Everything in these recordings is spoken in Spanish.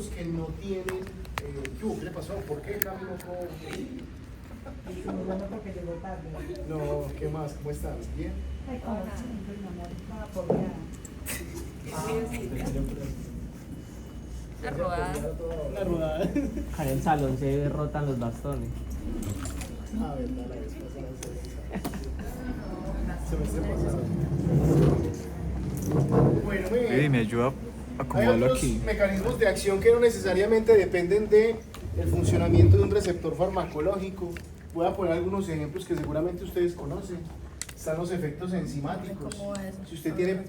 que no tienen, ¿qué le pasó? ¿Por qué caminó con...? Porque llegó tarde. No, ¿qué más? ¿Cómo estás? ¿Bien? Ay, como siempre, mi amor, estaba apoyada. La rodada. Acá en el salón se rotan los bastones. A ver, la vez pasada se me pasado. Bueno, muy bien. Me ayuda a Hay acomodarlo otros aquí. mecanismos de acción que no necesariamente dependen del funcionamiento de un receptor farmacológico. Voy a poner algunos ejemplos que seguramente ustedes conocen. Están los efectos enzimáticos. Si usted tiene,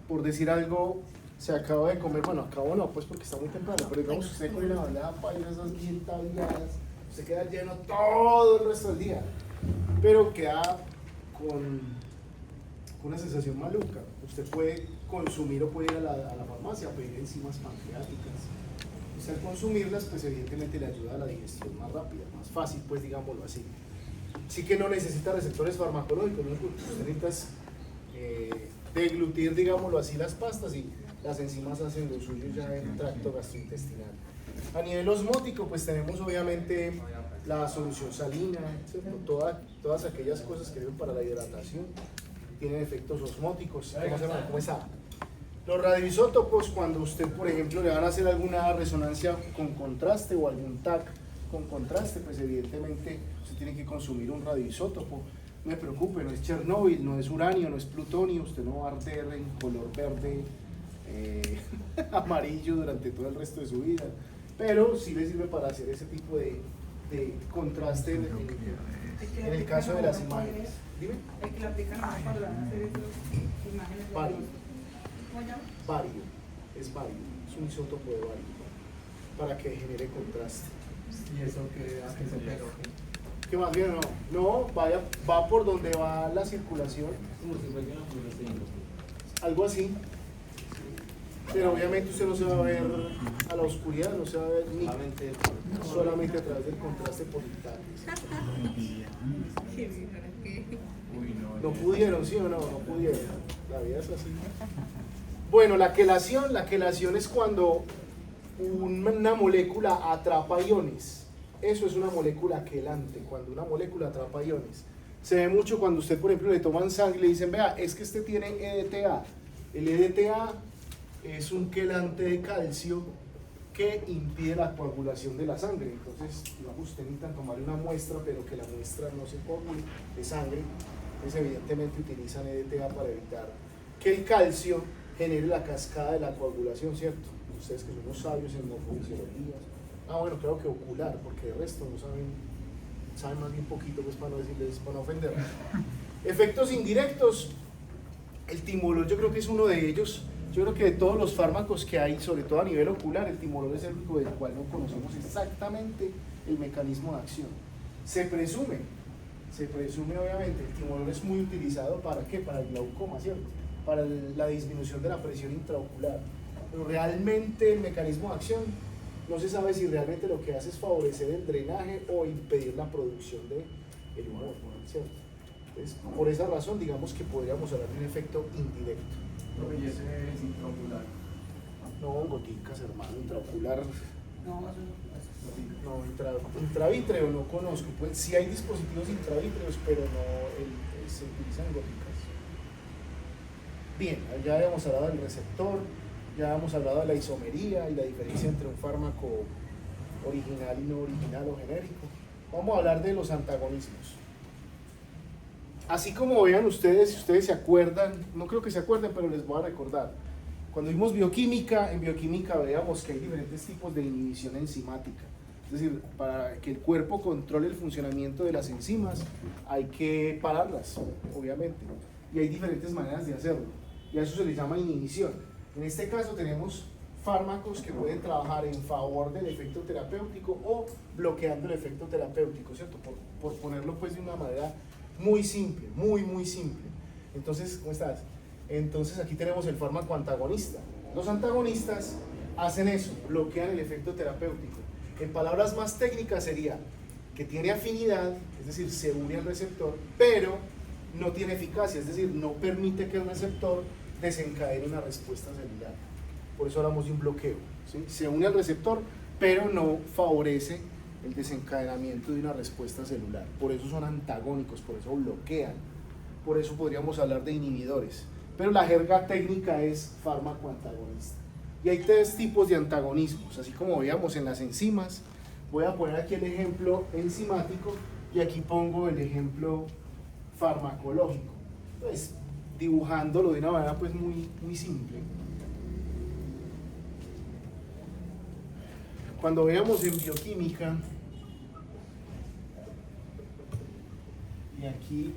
por decir algo, se acaba de comer, bueno, acabo no, pues porque está muy temprano, pero digamos que usted come una bandeja paisa, esas bien talladas, usted queda lleno todo el resto del día, pero queda con una sensación maluca. Usted puede consumir o puede ir a la farmacia a pedir enzimas pancreáticas. Usted al consumirlas, pues evidentemente le ayuda a la digestión más rápida, más fácil, pues digámoslo así. Sí que no necesita receptores farmacológicos, ¿no? Usted necesita deglutir, digámoslo así, las pastas y las enzimas hacen lo suyo ya en el tracto gastrointestinal. A nivel osmótico, pues tenemos obviamente la solución salina, todas aquellas cosas que sirven para la hidratación, tienen efectos osmóticos. ¿Cómo está? Los radioisótopos, cuando usted, por ejemplo, le van a hacer alguna resonancia con contraste o algún TAC con contraste, pues evidentemente usted tiene que consumir un radioisótopo. No me preocupe, no es Chernóbil, no es uranio, no es plutonio, usted no va a arder en color verde, amarillo durante todo el resto de su vida, pero sí le sirve para hacer ese tipo de contraste en el caso de las imágenes. Dime. Es que le aplican más cuando van a hacer esas imágenes. Bario. ¿Cómo llama? Bario, es un isótopo de bario, para que genere contraste. ¿Y eso qué hace ese pelo? ¿Qué más bien? No, va por donde va la circulación, algo así. Pero obviamente usted no se va a ver a la oscuridad, no se va a ver ni solamente a través del contraste por el TAC. No pudieron, ¿sí o no? No pudieron. La vida es así. Bueno, la quelación es cuando una molécula atrapa iones. Eso es una molécula quelante, cuando una molécula atrapa iones. Se ve mucho cuando usted, por ejemplo, le toman sangre y le dicen, vea, es que este tiene EDTA. El EDTA es un quelante de calcio que impide la coagulación de la sangre. Entonces, digamos, usted necesita tomar una muestra, pero que la muestra no se coagule de sangre. Entonces, evidentemente, utilizan EDTA para evitar que el calcio genere la cascada de la coagulación, ¿cierto? Ustedes que son unos sabios en morfofisiología. Bueno, creo que ocular, porque de resto no saben más bien poquito, pues para no decirles, para no ofender. Efectos indirectos, el timolol yo creo que es uno de ellos. Yo creo que de todos los fármacos que hay, sobre todo a nivel ocular, el timolol es el único del cual no conocemos exactamente el mecanismo de acción. Se presume obviamente, el timolol es muy utilizado ¿para qué? Para el glaucoma, ¿cierto? Para la disminución de la presión intraocular. Pero realmente el mecanismo de acción no se sabe si realmente lo que hace es favorecer el drenaje o impedir la producción del humor, ¿cierto? Entonces, por esa razón, digamos que podríamos hablar de un efecto indirecto. ¿Y ese es intraocular? No, goticas, hermano, intraocular. No, No, intravítreo no conozco. Pues sí hay dispositivos intravítreos, pero no se utilizan goticas. Bien, ya habíamos hablado del receptor. Ya hemos hablado de la isomería y la diferencia entre un fármaco original y no original o genérico. Vamos a hablar de los antagonismos. Así como vean ustedes, si ustedes se acuerdan, no creo que se acuerden, pero les voy a recordar. Cuando vimos bioquímica, en bioquímica veíamos que hay diferentes tipos de inhibición enzimática. Es decir, para que el cuerpo controle el funcionamiento de las enzimas, hay que pararlas, obviamente. Y hay diferentes maneras de hacerlo. Y a eso se le llama inhibición. En este caso tenemos fármacos que pueden trabajar en favor del efecto terapéutico o bloqueando el efecto terapéutico, ¿cierto? Por ponerlo pues de una manera muy simple, muy simple. Entonces, ¿cómo estás? Entonces aquí tenemos el fármaco antagonista. Los antagonistas hacen eso, bloquean el efecto terapéutico. En palabras más técnicas sería que tiene afinidad, es decir, se une al receptor, pero no tiene eficacia, es decir, no permite que el receptor desencadene una respuesta celular. Por eso hablamos de un bloqueo, ¿sí? Se une al receptor, pero no favorece el desencadenamiento de una respuesta celular. Por eso son antagónicos, por eso bloquean, por eso podríamos hablar de inhibidores. Pero la jerga técnica es fármaco antagonista. Y hay tres tipos de antagonismos, así como veíamos en las enzimas. Voy a poner aquí el ejemplo enzimático y aquí pongo el ejemplo farmacológico. Pues dibujándolo de una manera pues muy simple. Cuando veamos en bioquímica, y aquí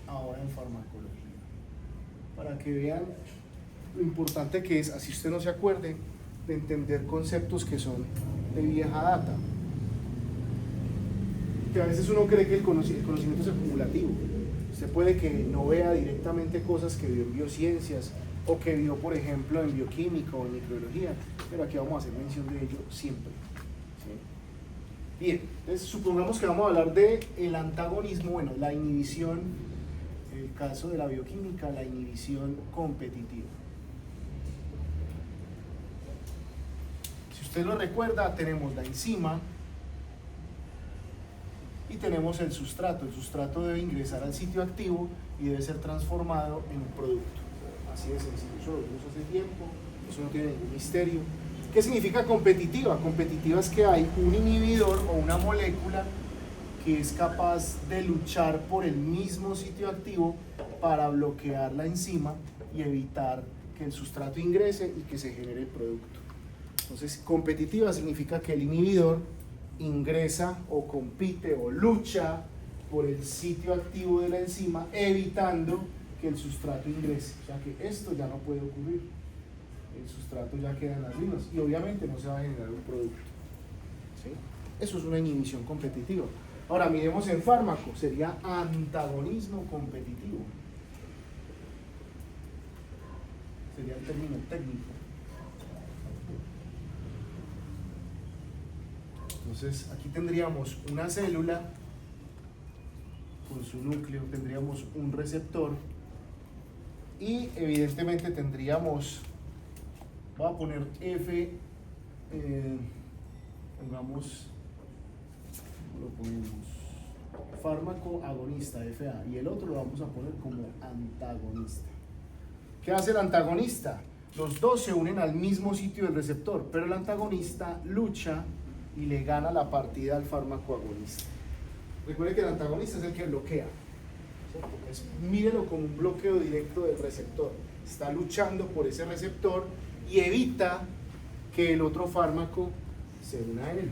ahora en farmacología, para que vean lo importante que es, así usted no se acuerde, de entender conceptos que son de vieja data. Que a veces uno cree que el conocimiento es acumulativo. Usted puede que no vea directamente cosas que vio en biociencias o que vio, por ejemplo, en bioquímica o en microbiología, pero aquí vamos a hacer mención de ello siempre. ¿Sí? Bien, entonces supongamos que vamos a hablar del antagonismo, bueno, la inhibición, en el caso de la bioquímica, la inhibición competitiva. Si usted lo recuerda, tenemos la enzima y tenemos el sustrato. El sustrato debe ingresar al sitio activo y debe ser transformado en un producto. Así de sencillo, eso lo vimos hace tiempo, eso no tiene ningún misterio. ¿Qué significa competitiva? Competitiva es que hay un inhibidor o una molécula que es capaz de luchar por el mismo sitio activo para bloquear la enzima y evitar que el sustrato ingrese y que se genere el producto. Entonces, competitiva significa que el inhibidor ingresa o compite o lucha por el sitio activo de la enzima, evitando que el sustrato ingrese. O sea que esto ya no puede ocurrir. El sustrato ya queda en las rimas y obviamente no se va a generar un producto. ¿Sí? Eso es una inhibición competitiva. Ahora miremos en fármaco, sería antagonismo competitivo. Sería el término técnico. Entonces aquí tendríamos una célula con su núcleo, tendríamos un receptor y evidentemente tendríamos, voy a poner F, pongamos, lo ponemos, fármaco agonista, FA, y el otro lo vamos a poner como antagonista. ¿Qué hace el antagonista? Los dos se unen al mismo sitio del receptor, pero el antagonista lucha y le gana la partida al fármaco agonista. Recuerde que el antagonista es el que bloquea. Entonces, mírelo como un bloqueo directo del receptor. Está luchando por ese receptor y evita que el otro fármaco se una a él.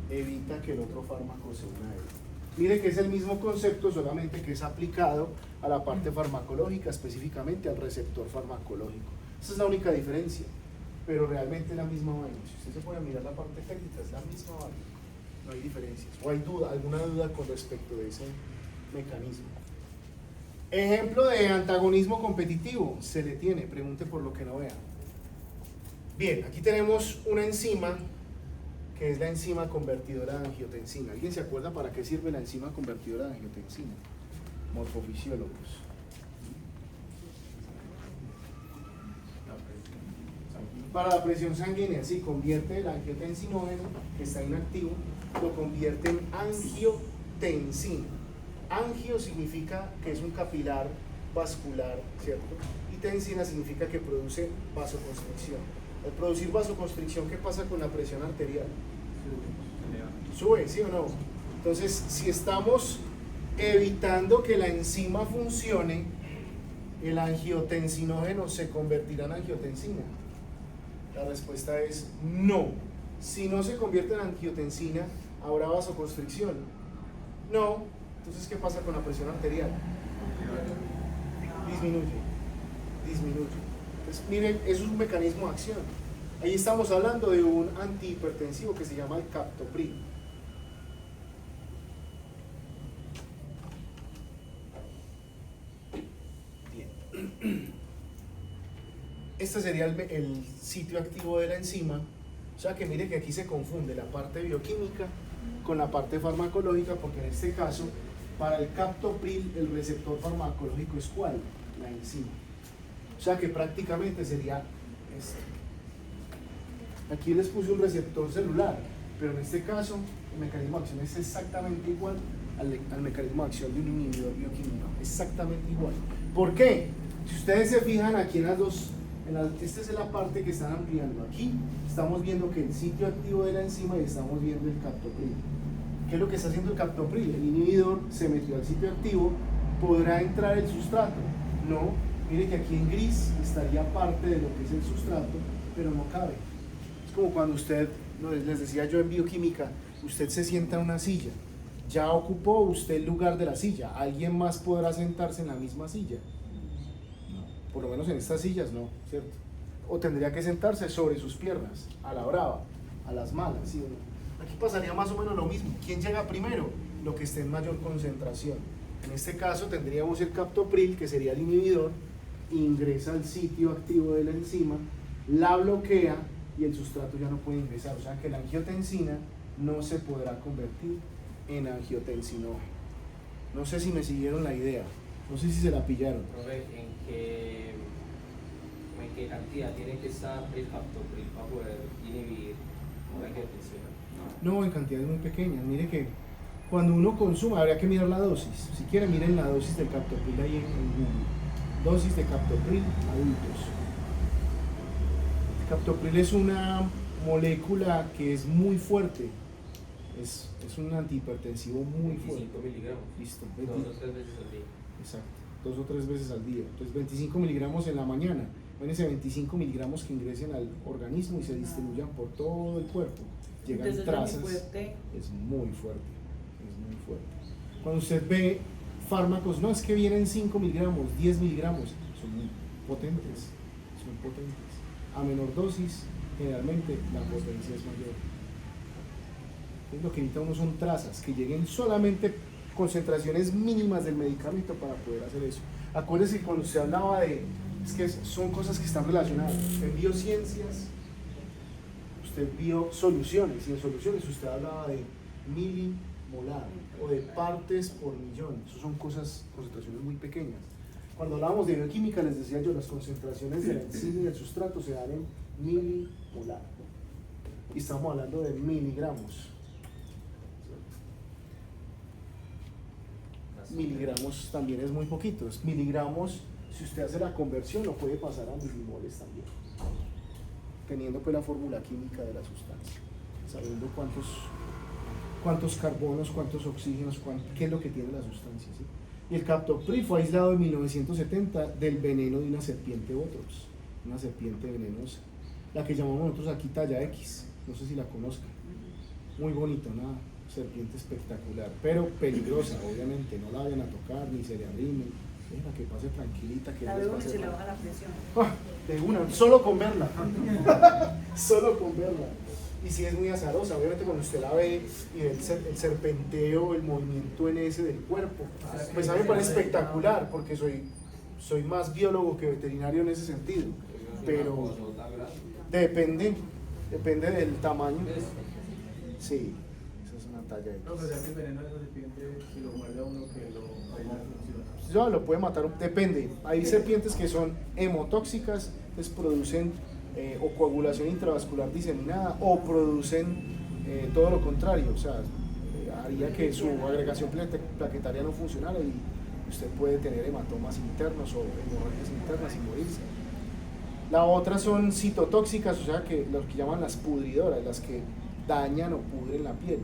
Evita que el otro fármaco se una a él. Mire que es el mismo concepto, solamente que es aplicado a la parte farmacológica, específicamente al receptor farmacológico. Esa es la única diferencia, pero realmente es la misma vaina. Si usted se pone a mirar la parte técnica, es la misma vaina. No hay diferencias. ¿O hay duda, alguna duda con respecto de ese mecanismo? Ejemplo de antagonismo competitivo, se le tiene, pregunte por lo que no vea. Bien, aquí tenemos una enzima que es la enzima convertidora de angiotensina. ¿Alguien se acuerda para qué sirve la enzima convertidora de angiotensina? Morfofisiólogos. Para la presión sanguínea, sí, convierte el angiotensinógeno, que está inactivo, lo convierte en angiotensina. Angio significa que es un capilar vascular, ¿cierto? Y tensina significa que produce vasoconstricción. Al producir vasoconstricción, ¿qué pasa con la presión arterial? Sube, ¿sí o no? Entonces, si estamos evitando que la enzima funcione, el angiotensinógeno se convertirá en angiotensina. La respuesta es no. Si no se convierte en angiotensina, habrá vasoconstricción. No. Entonces, ¿qué pasa con la presión arterial? Disminuye. Entonces, miren, eso es un mecanismo de acción. Ahí estamos hablando de un antihipertensivo que se llama el captopril. Bien. Este sería el sitio activo de la enzima. O sea que mire que aquí se confunde la parte bioquímica con la parte farmacológica, porque en este caso, para el captopril, el receptor farmacológico es ¿cuál? La enzima. O sea que prácticamente sería Esto. Aquí les puse un receptor celular, pero en este caso el mecanismo de acción es exactamente igual al mecanismo de acción de un inhibidor bioquímico, exactamente igual. ¿Por qué? Si ustedes se fijan aquí en las dos, esta es la parte que están ampliando. Aquí estamos viendo que el sitio activo de la enzima y estamos viendo el captopril. ¿Qué es lo que está haciendo el captopril? El inhibidor se metió al sitio activo, ¿podrá entrar el sustrato? No, mire que aquí en gris estaría parte de lo que es el sustrato, pero no cabe. Es como cuando usted, les decía yo en bioquímica, usted se sienta en una silla, ya ocupó usted el lugar de la silla, ¿alguien más podrá sentarse en la misma silla? No, por lo menos en estas sillas no, ¿cierto? O tendría que sentarse sobre sus piernas, a la brava, a las malas, ¿sí o no? Aquí pasaría más o menos lo mismo. ¿Quién llega primero? Lo que esté en mayor concentración. En este caso tendríamos el captopril, que sería el inhibidor, ingresa al sitio activo de la enzima, la bloquea y el sustrato ya no puede ingresar. O sea que la angiotensina no se podrá convertir en angiotensinógeno. No sé si me siguieron la idea, no sé si se la pillaron. Profe, ¿en qué cantidad tiene que estar el captopril para poder inhibir la angiotensina? No, en cantidades muy pequeñas. Mire que cuando uno consume, habría que mirar la dosis. Si quieren, miren la dosis del captopril ahí en Google. Dosis de captopril adultos. El captopril es una molécula que es muy fuerte. Es un antihipertensivo muy fuerte. 25 miligramos. Listo. 2 o 3 veces al día. Exacto. 2 o 3 veces al día. Entonces 25 miligramos en la mañana. Imagínense 25 miligramos que ingresen al organismo y se distribuyan por todo el cuerpo. Llegan Entonces, trazas. es muy fuerte. Es muy fuerte. Es muy fuerte. Cuando usted ve fármacos, no es que vienen 5 miligramos, 10 miligramos, son muy potentes. Son potentes. A menor dosis, generalmente la potencia es mayor. Entonces, lo que necesita uno son trazas, que lleguen solamente concentraciones mínimas del medicamento para poder hacer eso. Acuérdese que cuando usted hablaba de, es que son cosas que están relacionadas. En biociencias, usted vio soluciones, y en soluciones usted hablaba de milimolar o de partes por millón. Eso son concentraciones muy pequeñas. Cuando hablábamos de bioquímica, les decía yo, las concentraciones de la enzima y del sustrato se dan en milimolar. Y estamos hablando de miligramos. Miligramos también es muy poquito. Miligramos, si usted hace la conversión, lo puede pasar a milimoles también, teniendo pues la fórmula química de la sustancia, sabiendo cuántos carbonos, cuántos oxígenos, qué es lo que tiene la sustancia, ¿sí? Y el captopril fue aislado en 1970 del veneno de una serpiente botrops, una serpiente venenosa, la que llamamos nosotros aquí talla X, no sé si la conozcan, muy bonita, una serpiente espectacular, pero peligrosa, obviamente, no la vayan a tocar ni se le arrimen, deja que pase tranquilita, que La no les veo que pase se le nada. baja la presión. De una, solo con verla, solo con verla. Y si es muy azarosa, obviamente cuando usted la ve y ve el serpenteo, el movimiento en ese del cuerpo, pues a mí me parece espectacular, porque soy más biólogo que veterinario en ese sentido, pero depende del tamaño. Sí, esa es una talla de... No, pero ya que el veneno de esa serpiente, si lo muerde a uno, que ahí no funciona. No, lo puede matar, depende. Hay serpientes que son hemotóxicas, les producen o coagulación intravascular diseminada o producen todo lo contrario, o sea, haría que su agregación plaquetaria no funcionara y usted puede tener hematomas internos o hemorragias internas y morirse. La otra son citotóxicas, o sea, que lo que llaman las pudridoras, las que dañan o pudren la piel,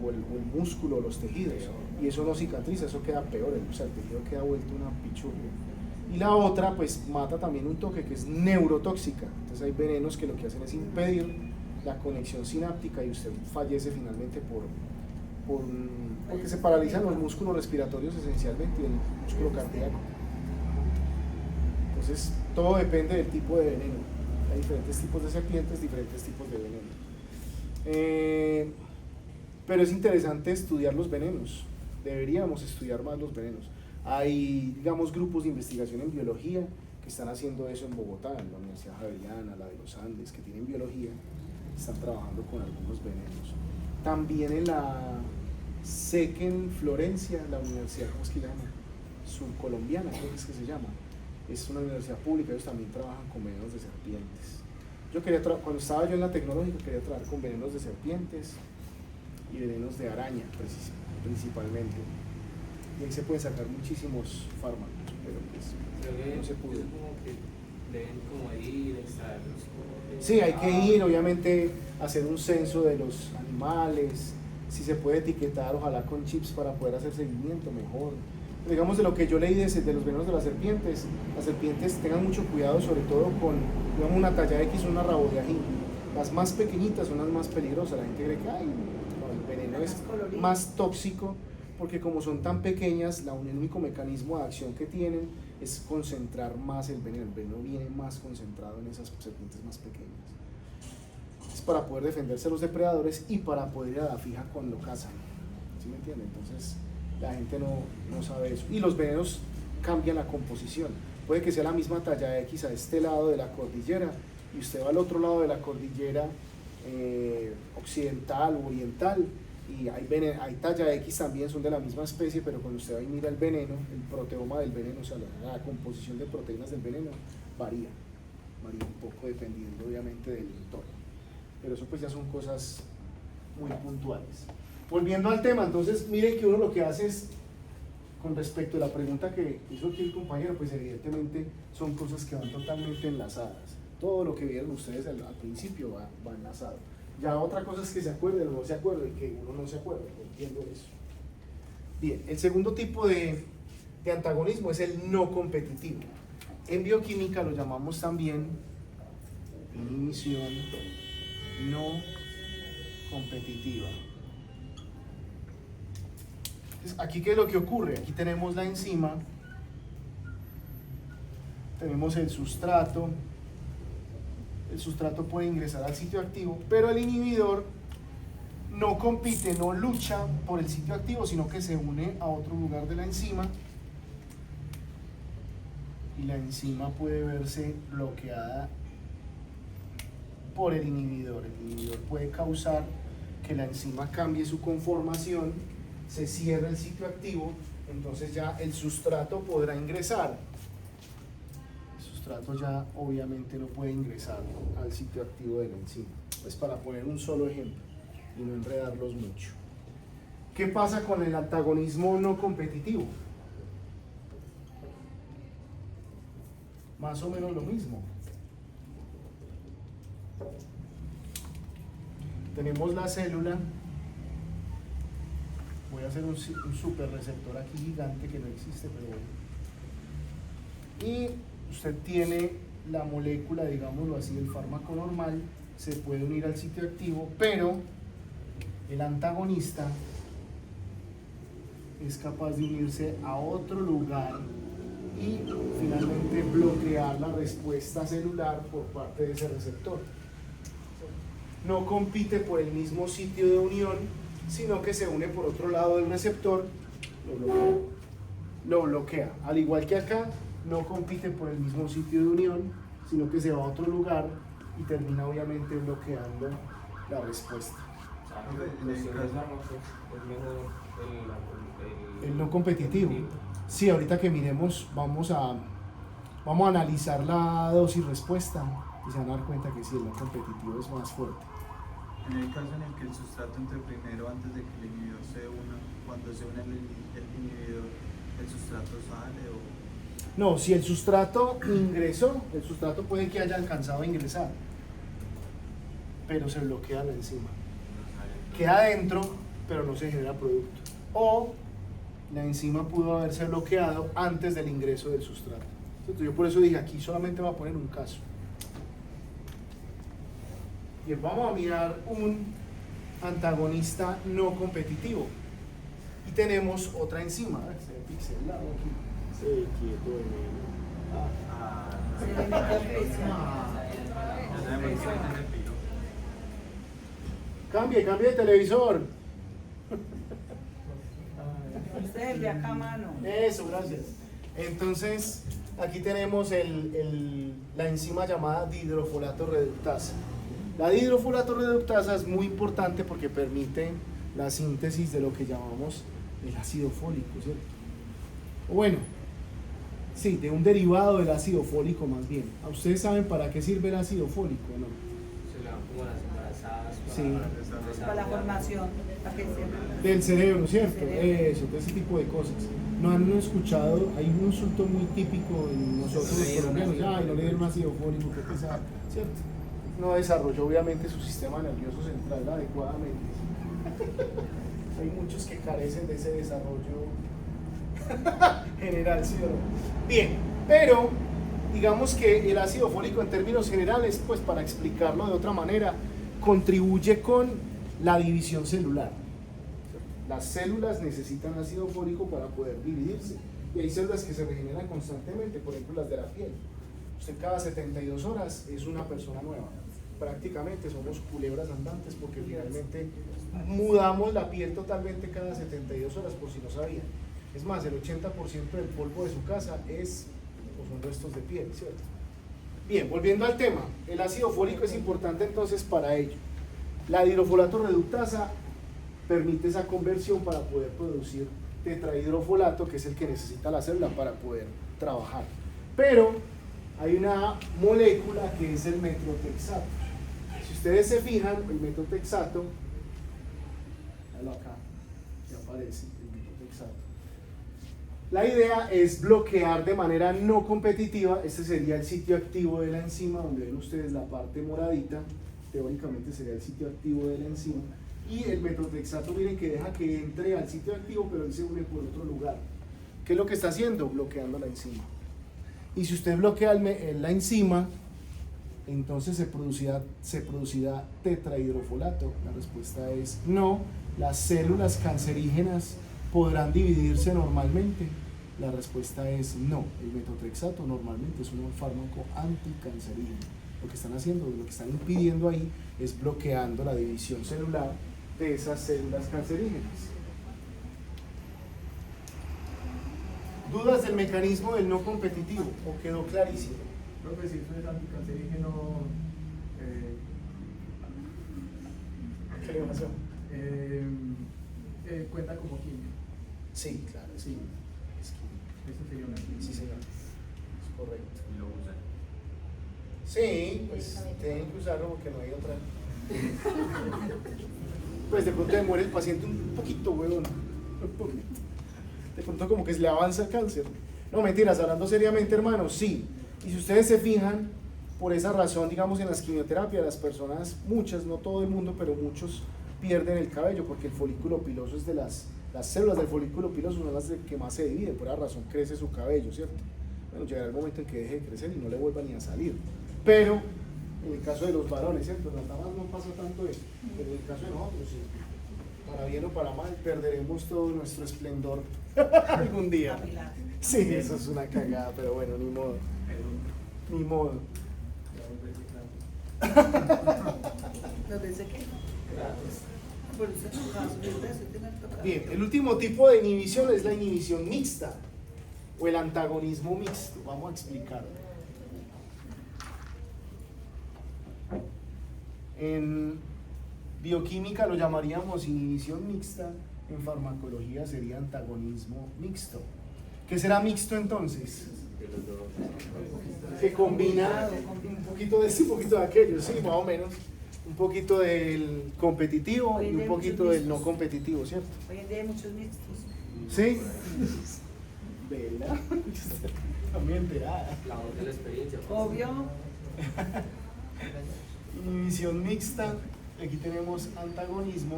o el músculo, los tejidos, y eso no cicatriza, eso queda peor, o sea, el tejido queda vuelto una pichurria. Y la otra, pues mata también un toque que es neurotóxica, entonces hay venenos que lo que hacen es impedir la conexión sináptica y usted fallece finalmente porque se paralizan los músculos respiratorios esencialmente y el músculo cardíaco. Entonces, todo depende del tipo de veneno. Hay diferentes tipos de serpientes, diferentes tipos de veneno. Pero es interesante estudiar los venenos. Deberíamos estudiar más los venenos. Hay, digamos, grupos de investigación en biología que están haciendo eso en Bogotá, en la Universidad Javeriana, la de los Andes, que tienen biología, están trabajando con algunos venenos. También en la SEC en Florencia, la universidad, ¿cómo es que se llama? Surcolombiana, creo que es que se llama. es una universidad pública, ellos también trabajan con venenos de serpientes. Cuando estaba yo en la tecnológica quería trabajar con venenos de serpientes y venenos de araña principalmente. Y ahí se pueden sacar muchísimos fármacos, pero pues Creo que no se pudo. es como que deben como ir, extraerlos. Sí, hay que ir, obviamente, a hacer un censo de los animales, si se puede etiquetar, ojalá con chips para poder hacer seguimiento mejor. Digamos, de lo que yo leí de los venenos de las serpientes tengan mucho cuidado, sobre todo con, digamos, una talla X, una rabo de ají. Las más pequeñitas son las más peligrosas, la gente cree que ay, no, el veneno es más tóxico, porque como son tan pequeñas, el único mecanismo de acción que tienen es concentrar más el veneno viene más concentrado en esas serpientes más pequeñas. Es para poder defenderse de los depredadores y para poder ir a la fija cuando cazan, ¿sí me entienden? Entonces la gente no sabe eso, y los venenos cambian la composición, puede que sea la misma talla X a este lado de la cordillera, y usted va al otro lado de la cordillera occidental o oriental, y hay talla X también, son de la misma especie, pero cuando usted va y mira el veneno, el proteoma del veneno, o sea, la composición de proteínas del veneno varía un poco dependiendo obviamente del entorno, pero eso pues ya son cosas muy puntuales. Volviendo al tema, entonces miren que uno lo que hace es, con respecto a la pregunta que hizo aquí el compañero, pues evidentemente son cosas que van totalmente enlazadas. Todo lo que vieron ustedes al principio va enlazado. Ya otra cosa es que se acuerden o no se acuerden, y que uno no se acuerde, entiendo eso. Bien, el segundo tipo de antagonismo es el no competitivo. En bioquímica lo llamamos también inhibición no competitiva. Entonces, aquí, ¿qué es lo que ocurre? Aquí tenemos la enzima, tenemos el sustrato puede ingresar al sitio activo, pero el inhibidor no compite, no lucha por el sitio activo, sino que se une a otro lugar de la enzima, y la enzima puede verse bloqueada por el inhibidor. El inhibidor puede causar que la enzima cambie su conformación, se cierra el sitio activo, entonces ya el sustrato podrá ingresar. El sustrato ya obviamente no puede ingresar al sitio activo de la enzima. Pues para poner un solo ejemplo y no enredarlos mucho. ¿Qué pasa con el antagonismo no competitivo? Más o menos lo mismo. Tenemos la célula. Voy a hacer un super receptor aquí gigante que no existe, pero bueno. Y usted tiene la molécula, digámoslo así, del fármaco normal, se puede unir al sitio activo, pero el antagonista es capaz de unirse a otro lugar y finalmente bloquear la respuesta celular por parte de ese receptor. No compite por el mismo sitio de unión, sino que se une por otro lado del receptor, lo bloquea. Al igual que acá, no compite por el mismo sitio de unión, sino que se va a otro lugar y termina obviamente bloqueando la respuesta. El no competitivo. Sí, ahorita que miremos vamos a analizar la dosis respuesta y se van a dar cuenta que sí, el no competitivo es más fuerte. En el caso en el que el sustrato entre primero antes de que el inhibidor se una, cuando se une el inhibidor, ¿el sustrato sale o...? No, si el sustrato ingresó, el sustrato puede que haya alcanzado a ingresar, pero se bloquea la enzima. Queda adentro, pero no se genera producto. O la enzima pudo haberse bloqueado antes del ingreso del sustrato. Entonces, yo por eso dije, aquí solamente voy a poner un caso. Bien, vamos a mirar un antagonista no competitivo. Y tenemos otra enzima. A ver, se ve pixelado aquí. Se ve quieto de Cambie de televisor. Usted de acá, mano. Eso, gracias. Entonces, aquí tenemos la enzima llamada dihidrofolato reductasa. La dihidrofolato reductasa es muy importante porque permite la síntesis de lo que llamamos el ácido fólico, ¿cierto? Bueno, Sí, de un derivado del ácido fólico más bien. ¿Ustedes saben para qué sirve el ácido fólico o no? Se le dan como a las embarazadas Sí. Para la formación, para que se... Del cerebro, ¿cierto? Del cerebro. Eso, de ese tipo de cosas. No han escuchado, hay un insulto muy típico en nosotros los colombianos, ay, no le dieron ácido fólico, qué pesado, ¿cierto? No desarrolló obviamente su sistema nervioso central adecuadamente. Hay muchos que carecen de ese desarrollo general, ¿sí o no? Bien, pero digamos que el ácido fólico en términos generales, pues para explicarlo de otra manera, contribuye con la división celular. Las células necesitan ácido fólico para poder dividirse y hay células que se regeneran constantemente, por ejemplo las de la piel. Usted cada 72 horas es una persona nueva. Prácticamente somos culebras andantes porque finalmente mudamos la piel totalmente cada 72 horas, por si no sabían. Es más, el 80% del polvo de su casa son restos de piel, ¿cierto? Bien, volviendo al tema, el ácido fólico es importante entonces para ello. La dihidrofolato reductasa permite esa conversión para poder producir tetrahidrofolato, que es el que necesita la célula para poder trabajar. Pero hay una molécula que es el metrotexato. Si ustedes se fijan, el metrotexato, acá, que aparece el metrotexato. La idea es bloquear de manera no competitiva, este sería el sitio activo de la enzima, donde ven ustedes la parte moradita, teóricamente sería el sitio activo de la enzima, y el metrotexato, miren que deja que entre al sitio activo, pero él se une por otro lugar. ¿Qué es lo que está haciendo? Bloqueando la enzima. Y si usted bloquea la enzima, entonces se producirá tetrahidrofolato. La respuesta es no. Las células cancerígenas podrán dividirse normalmente. La respuesta es no. El metotrexato normalmente es un fármaco anticancerígeno. Lo que están haciendo, lo que están impidiendo ahí es bloqueando la división celular de esas células cancerígenas. ¿Dudas del mecanismo del no competitivo? ¿O quedó clarísimo? Profe, si eso es anticancerígeno, ¿Qué le pasó? cuenta como quimio. Sí, claro, sí. Eso sería una quimio. Sí, señor. Es correcto. Y lo usan. Sí, pues tienen que usarlo porque no hay otra. Pues de pronto muere el paciente un poquito, huevón. Un poquito. De pronto como que se le avanza el cáncer. No, mentiras, hablando seriamente, hermanos, sí. Y si ustedes se fijan, por esa razón, digamos, en las quimioterapias, las personas, muchas, no todo el mundo, pero muchos pierden el cabello porque el folículo piloso es de las células del folículo piloso son las que más se dividen, por esa razón crece su cabello, ¿cierto? Bueno, llegará el momento en que deje de crecer y no le vuelva ni a salir. Pero, en el caso de los varones, ¿cierto? En las damas no pasa tanto eso, pero en el caso de nosotros, sí. Para bien o para mal, perderemos todo nuestro esplendor algún día. Sí, eso es una cagada, pero bueno, ni modo. Ni modo. ¿Los veces qué? Por eso tocaba subir peso, tiene que tocar. Bien, el último tipo de inhibición es la inhibición mixta o el antagonismo mixto. Vamos a explicarlo. En bioquímica lo llamaríamos inhibición mixta, en farmacología sería antagonismo mixto. ¿Qué será mixto entonces? Que combina un poquito de esto y un poquito de aquello, sí, más o menos. Un poquito del competitivo y un poquito del no competitivo, ¿cierto? Hoy en día hay muchos mixtos. ¿Sí? ¿Verdad? También enterada. La voz de la experiencia. Obvio. Inhibición mixta, aquí tenemos antagonismo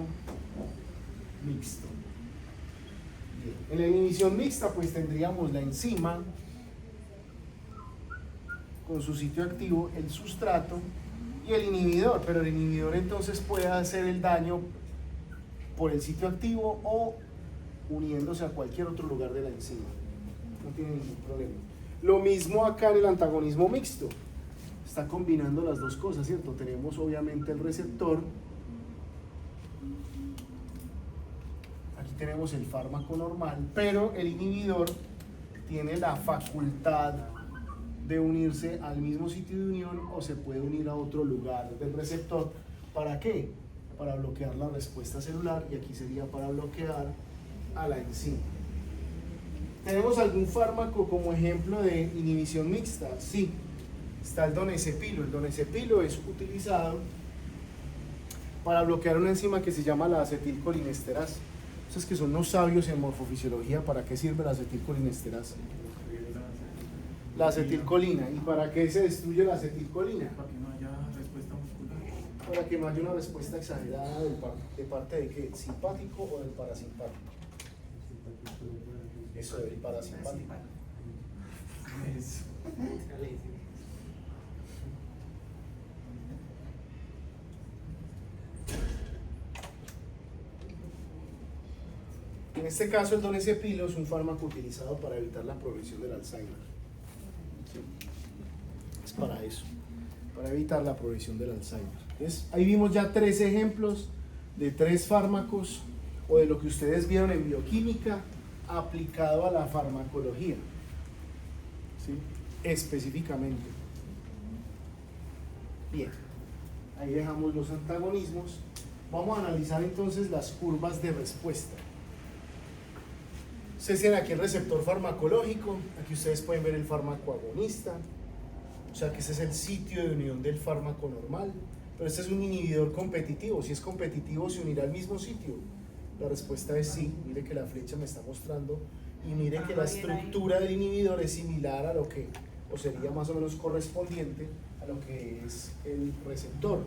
mixto. Bien. En la inhibición mixta pues tendríamos la enzima con su sitio activo, el sustrato y el inhibidor, pero el inhibidor entonces puede hacer el daño por el sitio activo o uniéndose a cualquier otro lugar de la enzima. No tiene ningún problema. Lo mismo acá en el antagonismo mixto. Está combinando las dos cosas, ¿cierto? Tenemos obviamente el receptor. Aquí tenemos el fármaco normal, pero el inhibidor tiene la facultad de unirse al mismo sitio de unión o se puede unir a otro lugar del receptor. ¿Para qué? Para bloquear la respuesta celular y aquí sería para bloquear a la enzima. ¿Tenemos algún fármaco como ejemplo de inhibición mixta? Sí, está el donepezilo. El donepezilo es utilizado para bloquear una enzima que se llama la acetilcolinesterasa. Entonces, que son los sabios en morfofisiología, ¿para qué sirve la acetilcolinesterasa? La acetilcolina. ¿Y para qué se destruye la acetilcolina? Para que no haya respuesta muscular. Para que no haya una respuesta exagerada de parte de qué, simpático o del parasimpático. Eso del parasimpático. En este caso el donepezilo es un fármaco utilizado para evitar la progresión del Alzheimer. ¿Sí? Es para eso, para evitar la progresión del Alzheimer. Entonces, ahí vimos ya 3 ejemplos de 3 fármacos o de lo que ustedes vieron en bioquímica aplicado a la farmacología, ¿sí? Específicamente. Bien, ahí dejamos los antagonismos. Vamos a analizar entonces las curvas de respuesta. Ustedes tienen aquí el receptor farmacológico, aquí ustedes pueden ver el fármaco agonista, o sea que ese es el sitio de unión del fármaco normal, pero este es un inhibidor competitivo. Si es competitivo, ¿se unirá al mismo sitio? La respuesta es sí. Mire que la flecha me está mostrando y mire que la estructura del inhibidor es similar a lo que, o sería más o menos correspondiente a lo que es el receptor,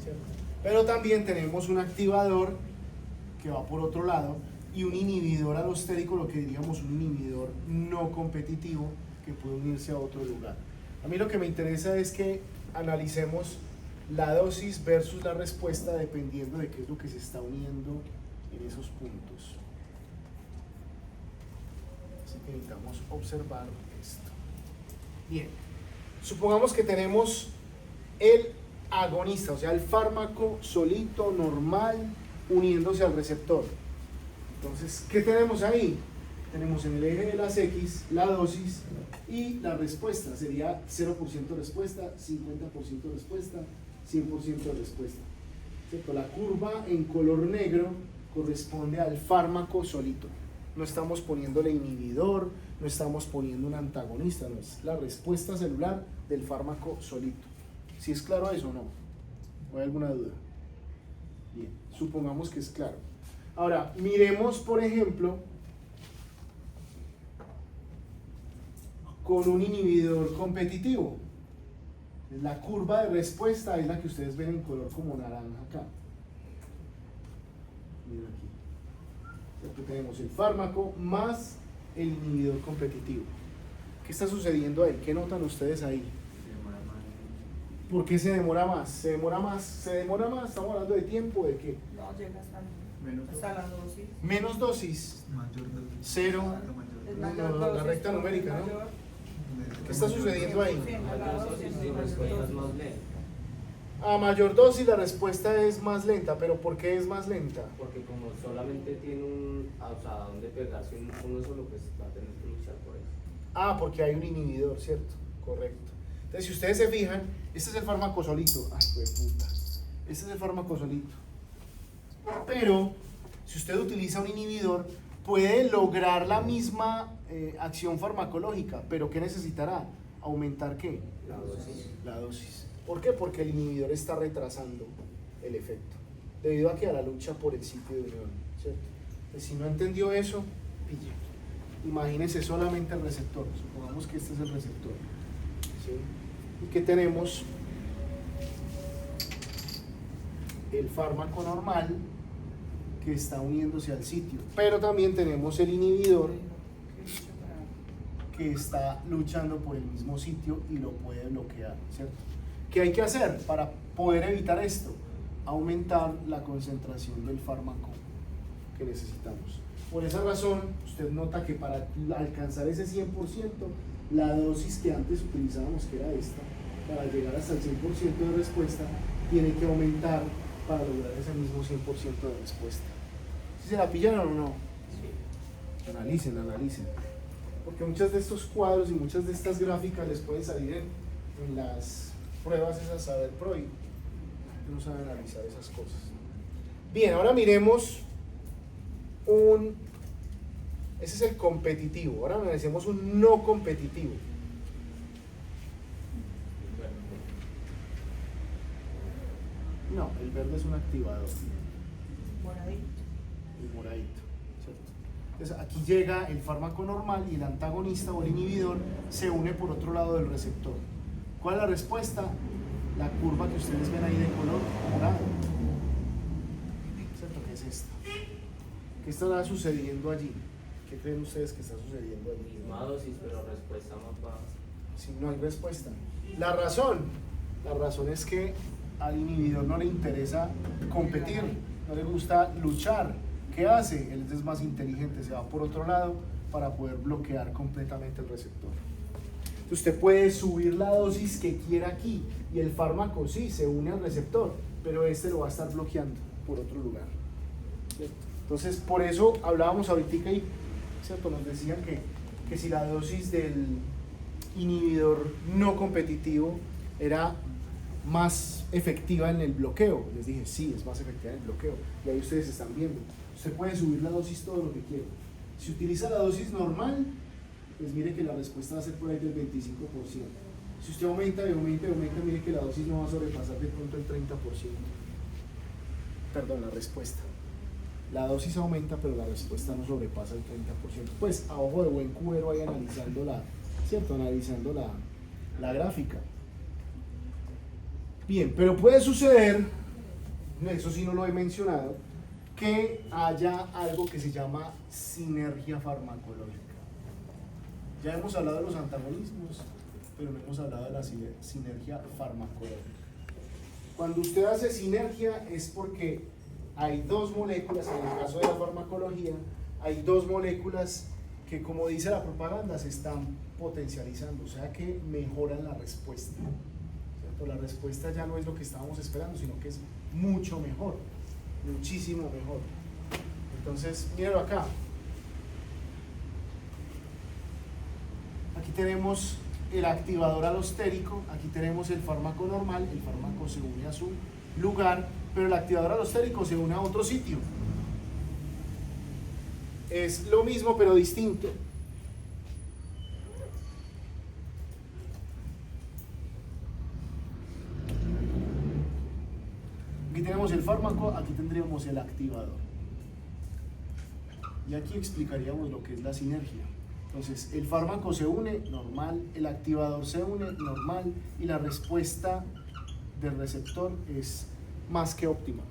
¿cierto? Pero también tenemos un activador que va por otro lado y un inhibidor alostérico, lo que diríamos un inhibidor no competitivo que puede unirse a otro lugar. A mí lo que me interesa es que analicemos la dosis versus la respuesta dependiendo de qué es lo que se está uniendo en esos puntos. Así que necesitamos observar esto. Bien, supongamos que tenemos el agonista, o sea, el fármaco solito, normal, uniéndose al receptor. Entonces, ¿qué tenemos ahí? Tenemos en el eje de las X la dosis y la respuesta. Sería 0% respuesta, 50% respuesta, 100% de respuesta. ¿Cierto? La curva en color negro corresponde al fármaco solito. No estamos poniéndole inhibidor, no estamos poniendo un antagonista, no, es la respuesta celular del fármaco solito. ¿Sí es claro eso o no? ¿O hay alguna duda? Bien, supongamos que es claro. Ahora, miremos, por ejemplo, con un inhibidor competitivo. La curva de respuesta es la que ustedes ven en color como naranja acá. Miren aquí. Aquí tenemos el fármaco más el inhibidor competitivo. ¿Qué está sucediendo ahí? ¿Qué notan ustedes ahí? ¿Por qué se demora más? ¿Se demora más? ¿Se demora más? ¿Estamos hablando de tiempo? ¿De qué? No llega Menos hasta la dosis. Menos dosis. mayor dosis. 0. Es No, mayor no, la dosis, recta numérica, ¿no? mayor. ¿Qué está sucediendo ahí? La dosis y respuesta es más lenta. A mayor dosis la respuesta es más lenta, pero ¿por qué es más lenta? Porque como solamente tiene o sea, donde pegarse uno solo, pues va a tener que luchar por eso. Ah, porque hay un inhibidor, ¿cierto? Correcto. Entonces, si ustedes se fijan, este es el fármaco solito. Ay, hijo de puta. Este es el fármaco solito. Pero, si usted utiliza un inhibidor, puede lograr la misma acción farmacológica, pero ¿qué necesitará? ¿Aumentar qué? La dosis. La dosis. ¿Por qué? Porque el inhibidor está retrasando el efecto, debido a que a la lucha por el sitio de unión, ¿cierto? Entonces, si no entendió eso, pille. Imagínense solamente el receptor. Supongamos que este es el receptor, ¿sí? Y que tenemos el fármaco normal que está uniéndose al sitio, pero también tenemos el inhibidor que está luchando por el mismo sitio y lo puede bloquear, ¿cierto? ¿Qué hay que hacer para poder evitar esto? Aumentar la concentración del fármaco que necesitamos. Por esa razón, usted nota que para alcanzar ese 100%, la dosis que antes utilizábamos, que era esta, para llegar hasta el 100% de respuesta, tiene que aumentar para lograr ese mismo 100% de respuesta. ¿Sí se la pillaron o no? Sí. Analicen. Porque muchos de estos cuadros y muchas de estas gráficas les pueden salir en las pruebas esas saber pro y no saben analizar esas cosas. Bien, ahora miremos un Ese es el competitivo. Ahora analicemos un no competitivo. No, el verde es un activador. Moradito. El moradito, ¿cierto? Entonces aquí llega el fármaco normal y el antagonista o el inhibidor se une por otro lado del receptor. ¿Cuál es la respuesta? La curva que ustedes ven ahí de color morado, ¿cierto? ¿Qué es esta? ¿Qué estará sucediendo allí? ¿Qué creen ustedes que está sucediendo allí? Misma dosis, pero respuesta más baja. Si no hay respuesta. La razón es que al inhibidor no le interesa competir, no le gusta luchar. ¿Qué hace? Él es más inteligente, se va por otro lado para poder bloquear completamente el receptor. Entonces usted puede subir la dosis que quiera aquí y el fármaco sí se une al receptor, pero este lo va a estar bloqueando por otro lugar. ¿Cierto? Entonces por eso hablábamos ahorita y ¿cierto? Nos decían que si la dosis del inhibidor no competitivo era más efectiva en el bloqueo. Les dije, sí, es más efectiva en el bloqueo. Y ahí ustedes están viendo. Usted puede subir la dosis todo lo que quiera. Si utiliza la dosis normal, pues mire que la respuesta va a ser por ahí del 25%. Si usted aumenta y aumenta y aumenta, mire que la dosis no va a sobrepasar de pronto el 30%. Perdón, la respuesta. La dosis aumenta, pero la respuesta no sobrepasa el 30%. Pues a ojo de buen cubero ahí analizando analizando la gráfica. Bien, pero puede suceder, eso sí no lo he mencionado, que haya algo que se llama sinergia farmacológica. Ya hemos hablado de los antagonismos, pero no hemos hablado de la sinergia farmacológica. Cuando usted hace sinergia es porque hay dos moléculas, en el caso de la farmacología, hay dos moléculas que, como dice la propaganda, se están potencializando, o sea que mejoran la respuesta. ¿Cierto? La respuesta ya no es lo que estábamos esperando, sino que es mucho mejor, muchísimo mejor. Entonces, míralo acá. Aquí tenemos el activador alostérico, aquí tenemos el fármaco normal, el fármaco se une a su lugar, pero el activador alostérico se une a otro sitio. Es lo mismo pero distinto. Aquí tenemos el fármaco, aquí tendríamos el activador. Y aquí explicaríamos lo que es la sinergia. Entonces, el fármaco se une, normal, el activador se une, normal, y la respuesta del receptor es más que óptima,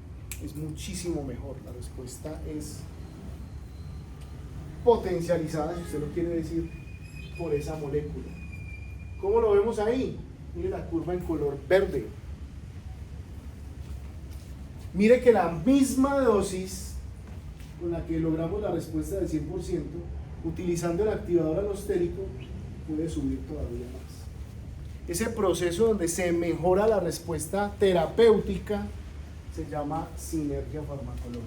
es muchísimo mejor. La respuesta es potencializada, si usted lo quiere decir, por esa molécula. ¿Cómo lo vemos ahí? Mire la curva en color verde. Mire que la misma dosis con la que logramos la respuesta del 100%, utilizando el activador alostérico, puede subir todavía más. Ese proceso donde se mejora la respuesta terapéutica se llama sinergia farmacológica.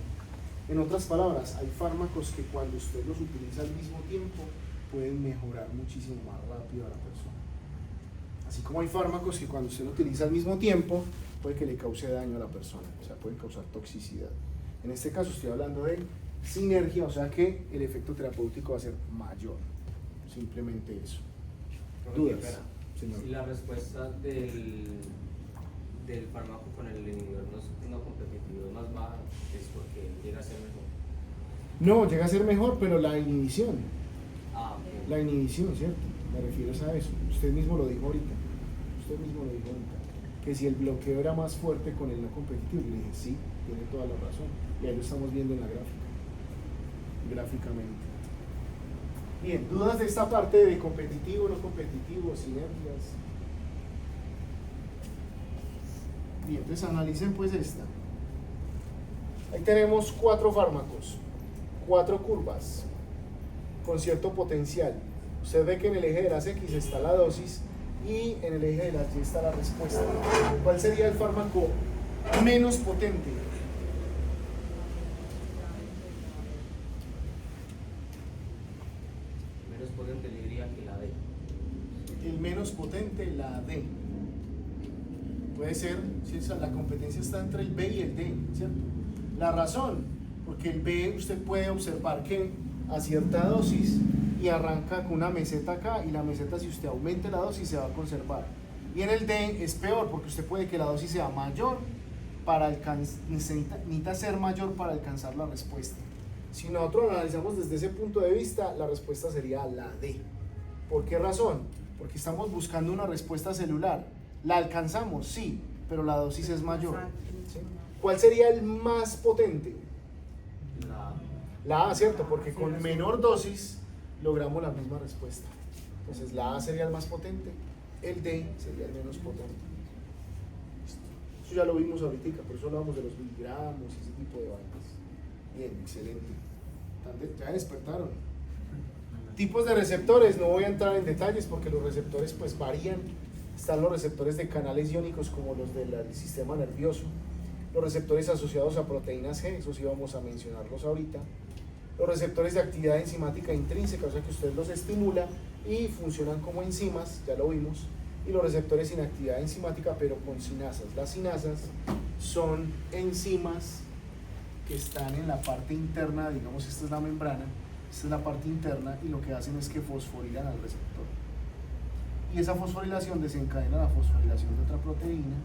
En otras palabras, hay fármacos que cuando usted los utiliza al mismo tiempo pueden mejorar muchísimo más rápido a la persona. Así como hay fármacos que cuando usted lo utiliza al mismo tiempo puede que le cause daño a la persona, o sea, puede causar toxicidad. En este caso estoy hablando de sinergia, o sea que el efecto terapéutico va a ser mayor. Simplemente eso. ¿Dudas, señor? Si la respuesta del fármaco con el inhibidor no competitivo es más baja, es porque llega a ser mejor. No, llega a ser mejor, pero la inhibición. Ok. La inhibición, ¿cierto? Me refiero a eso. Usted mismo lo dijo ahorita. Que si el bloqueo era más fuerte con el no competitivo. Y le dije, sí, tiene toda la razón. Y ahí lo estamos viendo en la gráfica. Gráficamente. Bien, ¿dudas de esta parte de competitivo, no competitivo, sinergias? Bien, entonces analicen pues esta. Ahí tenemos 4 fármacos, 4 curvas con cierto potencial. Usted ve que en el eje de las X está la dosis y en el eje de las Y está la respuesta. ¿Cuál sería el fármaco menos potente? Menos potente le diría que la D. El menos potente, la D. Puede ser, si la competencia está entre el B y el D, ¿cierto? La razón, porque el B usted puede observar que a cierta dosis y arranca con una meseta acá, y la meseta, si usted aumente la dosis, se va a conservar. Y en el D es peor, porque usted puede que la dosis sea mayor, necesita ser mayor para alcanzar la respuesta. Si nosotros lo analizamos desde ese punto de vista, la respuesta sería la D. ¿Por qué razón? Porque estamos buscando una respuesta celular. ¿La alcanzamos? Sí, pero la dosis es mayor. ¿Sí? ¿Cuál sería el más potente? La A, ¿cierto? Porque con menor dosis logramos la misma respuesta. Entonces la A sería el más potente, el D sería el menos potente. Eso ya lo vimos ahorita, por eso hablamos de los miligramos y ese tipo de vainas. Bien, excelente. Ya despertaron. Tipos de receptores, no voy a entrar en detalles porque los receptores pues varían. Están los receptores de canales iónicos como los del sistema nervioso, los receptores asociados a proteínas G, esos sí vamos a mencionarlos ahorita, los receptores de actividad enzimática intrínseca, o sea que usted los estimula y funcionan como enzimas, ya lo vimos, y los receptores sin actividad enzimática pero con sinasas. Las sinasas son enzimas que están en la parte interna, digamos esta es la membrana, esta es la parte interna, y lo que hacen es que fosforilan al receptor. Y esa fosforilación desencadena la fosforilación de otra proteína,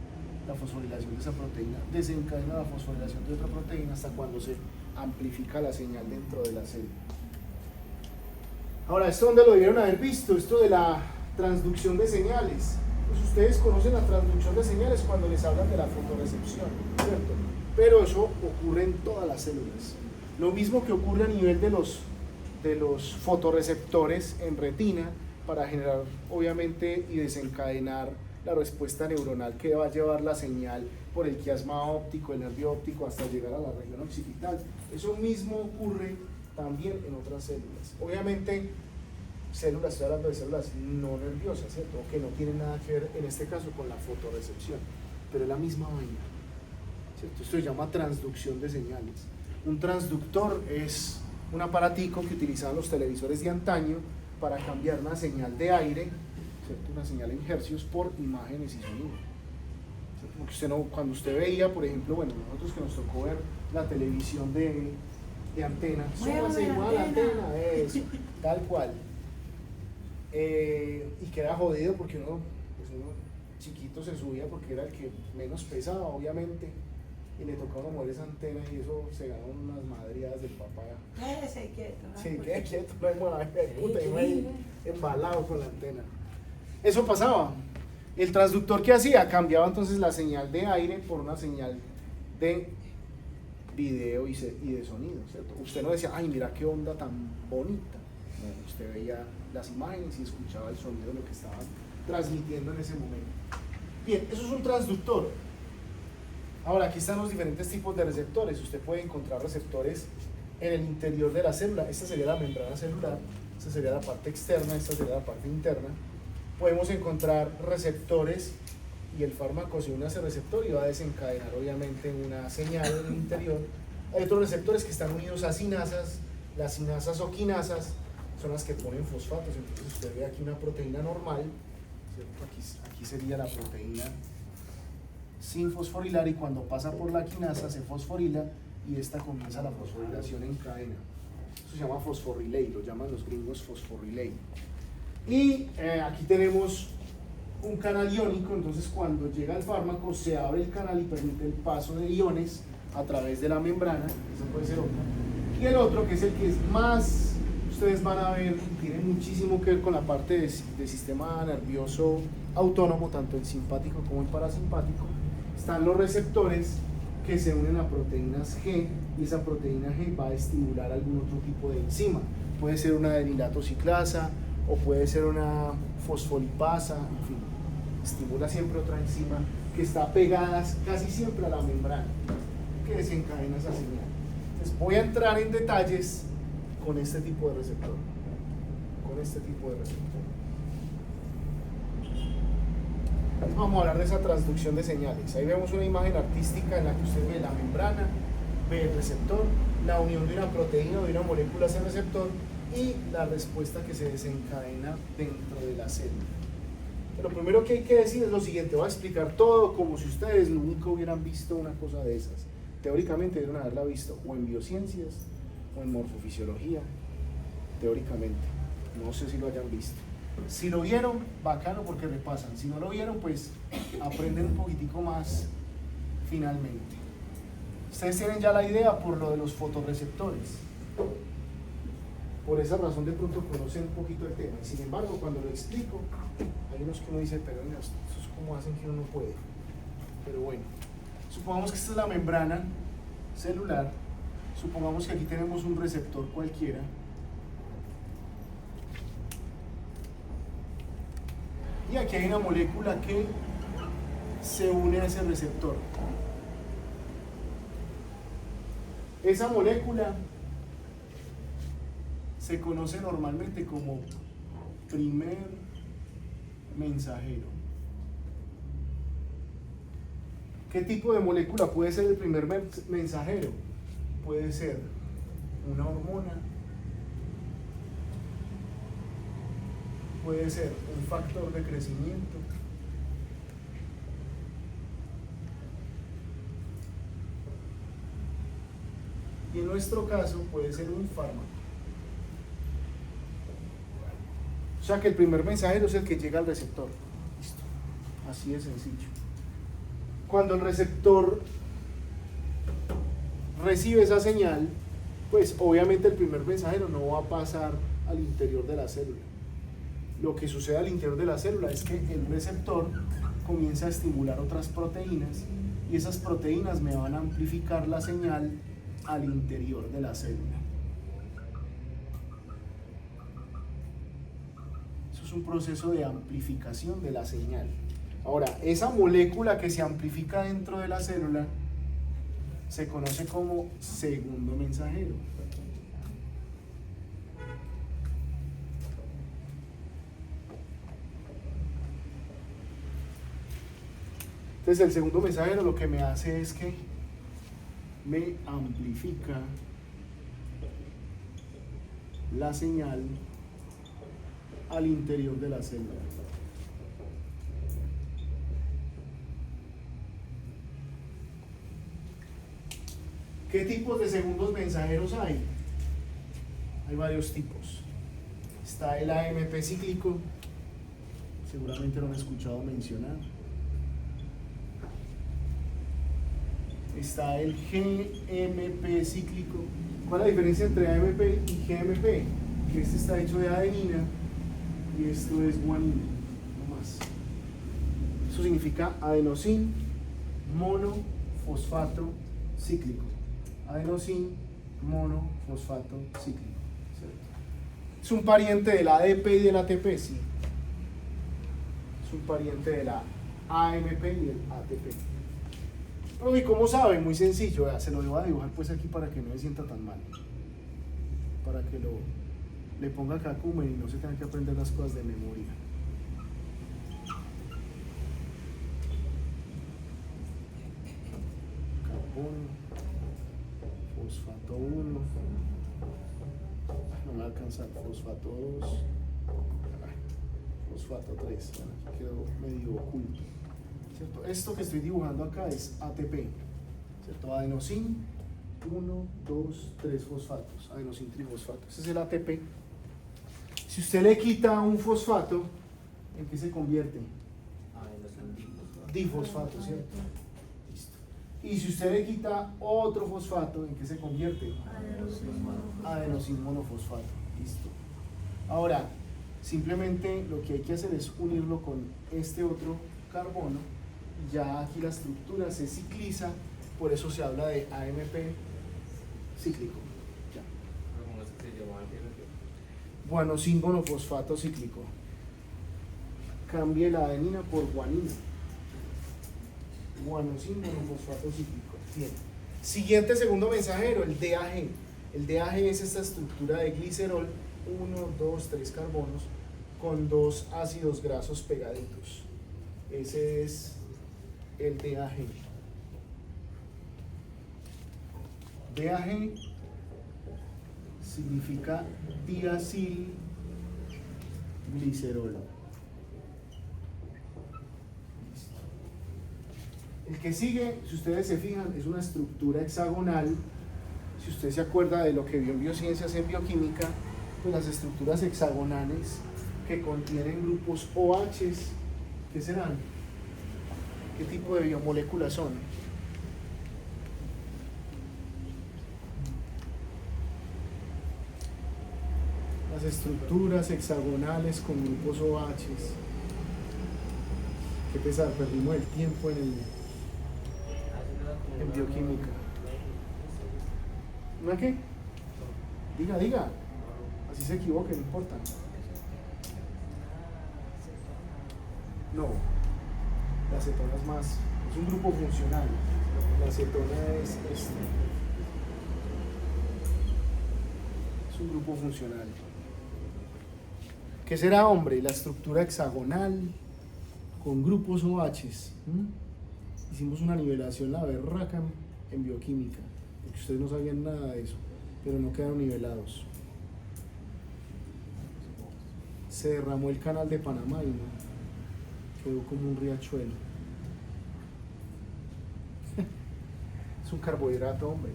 la fosforilación de esa proteína desencadena la fosforilación de otra proteína hasta cuando se amplifica la señal dentro de la célula. Ahora, ¿esto dónde lo debieron haber visto? Esto de la transducción de señales. Pues ustedes conocen la transducción de señales cuando les hablan de la fotorrecepción, ¿cierto? Pero eso ocurre en todas las células. Lo mismo que ocurre a nivel de los fotorreceptores en retina para generar, obviamente, y desencadenar la respuesta neuronal que va a llevar la señal por el quiasma óptico, el nervio óptico, hasta llegar a la región occipital. Eso mismo ocurre también en otras células. Obviamente, células, estoy hablando de células no nerviosas, ¿cierto? Que no tienen nada que ver, en este caso, con la fotorrecepción, pero es la misma vaina, ¿cierto? Esto se llama transducción de señales. Un transductor es un aparatico que utilizaban los televisores de antaño para cambiar una señal de aire, ¿cierto? Una señal en hercios por imágenes y sonido. Porque usted no, cuando usted veía, por ejemplo, bueno, nosotros que nos tocó ver la televisión de antena, súbase igual la antena, eso, tal cual. Y queda jodido porque uno chiquito se subía porque era el que menos pesaba, obviamente, y le tocaba mover esa antena y eso se ganó unas madriadas del papá. Quédese quieto. Sí, quede quieto, no hay mueva, puta, y ahí embalado con la antena. Eso pasaba. El transductor, ¿qué hacía? Cambiaba entonces la señal de aire por una señal de video y de sonido, ¿cierto? Usted no decía, ay, mira qué onda tan bonita. No, usted veía las imágenes y escuchaba el sonido de lo que estaban transmitiendo en ese momento. Bien, eso es un transductor. Ahora, aquí están los diferentes tipos de receptores. Usted puede encontrar receptores en el interior de la célula. Esta sería la membrana celular, esta sería la parte externa, esta sería la parte interna. Podemos encontrar receptores y el fármaco se une a ese receptor y va a desencadenar obviamente una señal en el interior. Hay otros receptores que están unidos a sinasas. Las sinasas o quinasas son las que ponen fosfatos. Entonces usted ve aquí una proteína normal, ¿cierto? Aquí sería la proteína sin fosforilar, y cuando pasa por la quinasa se fosforila y esta comienza la fosforilación en cadena. Eso se llama fosforilei, lo llaman los gringos fosforilei. Y aquí tenemos un canal iónico, entonces cuando llega el fármaco se abre el canal y permite el paso de iones a través de la membrana. Eso puede ser otro. Y el otro, que es el que es más, ustedes van a ver, tiene muchísimo que ver con la parte de sistema nervioso autónomo, tanto el simpático como el parasimpático. Están los receptores que se unen a proteínas G, y esa proteína G va a estimular algún otro tipo de enzima. Puede ser una adenilato ciclasa o puede ser una fosfolipasa, en fin, estimula siempre otra enzima que está pegada casi siempre a la membrana, que desencadena esa señal. Entonces voy a entrar en detalles con este tipo de receptor. Vamos a hablar de esa transducción de señales. Ahí vemos una imagen artística en la que usted ve la membrana, ve el receptor, la unión de una proteína o de una molécula a ese receptor y la respuesta que se desencadena dentro de la célula. Lo primero que hay que decir es lo siguiente: voy a explicar todo como si ustedes nunca hubieran visto una cosa de esas. Teóricamente deben haberla visto o en biociencias, o en morfofisiología, teóricamente. No sé si lo hayan visto. Si lo vieron, bacano porque repasan. Si no lo vieron, pues aprenden un poquitico más finalmente. Ustedes tienen ya la idea por lo de los fotorreceptores. Por esa razón de pronto conocen un poquito el tema. Y sin embargo, cuando lo explico, hay unos que uno dice, pero no, eso es como hacen que uno no puede. Pero bueno, supongamos que esta es la membrana celular. Supongamos que aquí tenemos un receptor cualquiera. Y aquí hay una molécula que se une a ese receptor. Esa molécula se conoce normalmente como primer mensajero. ¿Qué tipo de molécula puede ser el primer mensajero? Puede ser una hormona, puede ser un factor de crecimiento, y en nuestro caso puede ser un fármaco. O sea que el primer mensajero es el que llega al receptor. Listo. Así de sencillo. Cuando el receptor recibe esa señal, pues obviamente el primer mensajero no va a pasar al interior de la célula. Lo que sucede al interior de la célula es que el receptor comienza a estimular otras proteínas y esas proteínas me van a amplificar la señal al interior de la célula. Eso es un proceso de amplificación de la señal. Ahora, esa molécula que se amplifica dentro de la célula se conoce como segundo mensajero. Entonces el segundo mensajero lo que me hace es que me amplifica la señal al interior de la célula. ¿Qué tipos de segundos mensajeros hay? Hay varios tipos. Está el AMP cíclico, seguramente lo han escuchado mencionar. Está el GMP cíclico. ¿Cuál es la diferencia entre AMP y GMP? Que este está hecho de adenina y esto es guanina, no más. Eso significa adenosín monofosfato cíclico. Adenosín monofosfato cíclico. ¿Es un pariente del ADP y del ATP? Sí. Es un pariente de la AMP y del ATP. ¿Y cómo saben? Muy sencillo, se lo debo a dibujar pues aquí para que no se sienta tan mal, para que le ponga cacumen y no se tenga que aprender las cosas de memoria. Carbono, fosfato 1, no me va a alcanzar, fosfato 2, fosfato 3, bueno, aquí quedó medio oculto. ¿Cierto? Esto que estoy dibujando acá es ATP, ¿cierto? Adenosín, 1, 2, 3 fosfatos, adenosín trifosfato. Ese es el ATP. Si usted le quita un fosfato, ¿en qué se convierte? Difosfato, ¿cierto? Listo. Y si usted le quita otro fosfato, ¿en qué se convierte? Adenosín monofosfato. Listo. Ahora, simplemente lo que hay que hacer es unirlo con este otro carbono. Ya aquí la estructura se cicliza, por eso se habla de AMP cíclico. Ya. ¿Cómo se llama el Guanosín monofosfato cíclico. Cambie la adenina por guanina. Guanosín monofosfato cíclico. Bien. Siguiente segundo mensajero, el DAG. El DAG es esta estructura de glicerol, 1, 2, 3 carbonos con 2 ácidos grasos pegaditos. Ese es el DAG. DAG significa diacilglicerol. El que sigue, si ustedes se fijan, es una estructura hexagonal. Si usted se acuerda de lo que vio en biociencias, en bioquímica, Pues las estructuras hexagonales que contienen grupos OHs, ¿qué serán? ¿Qué tipo de biomoléculas son? Las estructuras hexagonales con grupos OHs. Qué pesar, perdimos el tiempo en bioquímica. ¿Una qué? Diga. Así se equivoque, no importa. No. La acetona es más. Es un grupo funcional. La acetona es este. Es un grupo funcional. ¿Qué será, hombre? La estructura hexagonal con grupos OHs. Hicimos una nivelación la berraca en bioquímica, porque ustedes no sabían nada de eso, pero no quedaron nivelados. Se derramó el canal de Panamá y no, quedó como un riachuelo. Es un carbohidrato, hombre.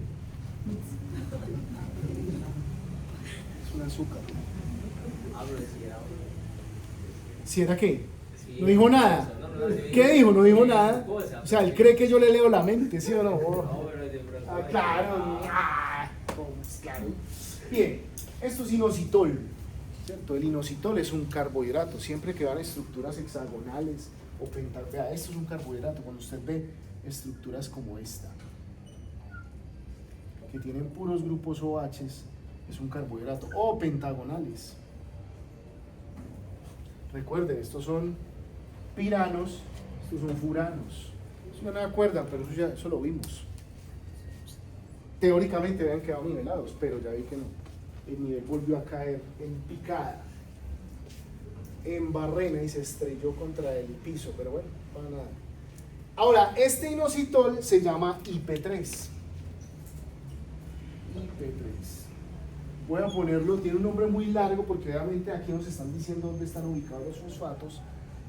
Es un azúcar. ¿Si era qué? No dijo nada. ¿Qué dijo? No dijo nada. O sea, él cree que yo le leo la mente, ¿sí o no? Claro. Claro. Bien, esto es inositol, ¿cierto? El inositol es un carbohidrato. Siempre que van estructuras hexagonales o pentagónicas, vea, esto es un carbohidrato. Cuando usted ve estructuras como esta, que tienen puros grupos OHs, es un carbohidrato. O pentagonales. Recuerden, estos son piranos, estos son furanos. Eso no me acuerdan, pero eso lo vimos. Teóricamente habían quedado nivelados, pero ya vi que no. El nivel volvió a caer en picada, en barrena, y se estrelló contra el piso, pero bueno, para nada. Ahora, este inositol se llama IP3. IP3. Voy a ponerlo, tiene un nombre muy largo porque obviamente aquí nos están diciendo dónde están ubicados los fosfatos,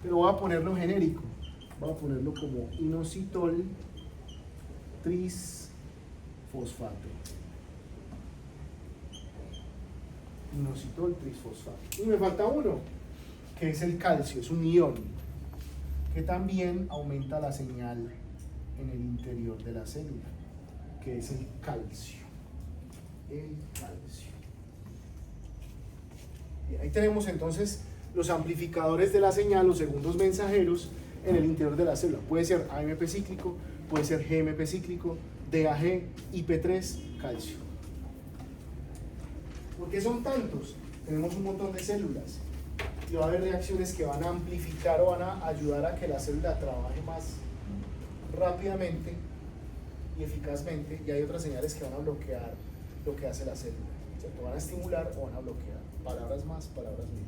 pero voy a ponerlo genérico. Voy a ponerlo como inositol trisfosfato. Inositol trisfosfato. Y me falta uno, que es el calcio, es un ion, que también aumenta la señal en el interior de la célula, que es el calcio. El calcio. Ahí tenemos entonces los amplificadores de la señal, los segundos mensajeros en el interior de la célula. Puede ser AMP cíclico, puede ser GMP cíclico, DAG, IP3, calcio. ¿Por qué son tantos? Tenemos un montón de células y va a haber reacciones que van a amplificar o van a ayudar a que la célula trabaje más rápidamente y eficazmente, y hay otras señales que van a bloquear lo que hace la célula, ¿cierto? Van a estimular o van a bloquear. Palabras más, palabras menos.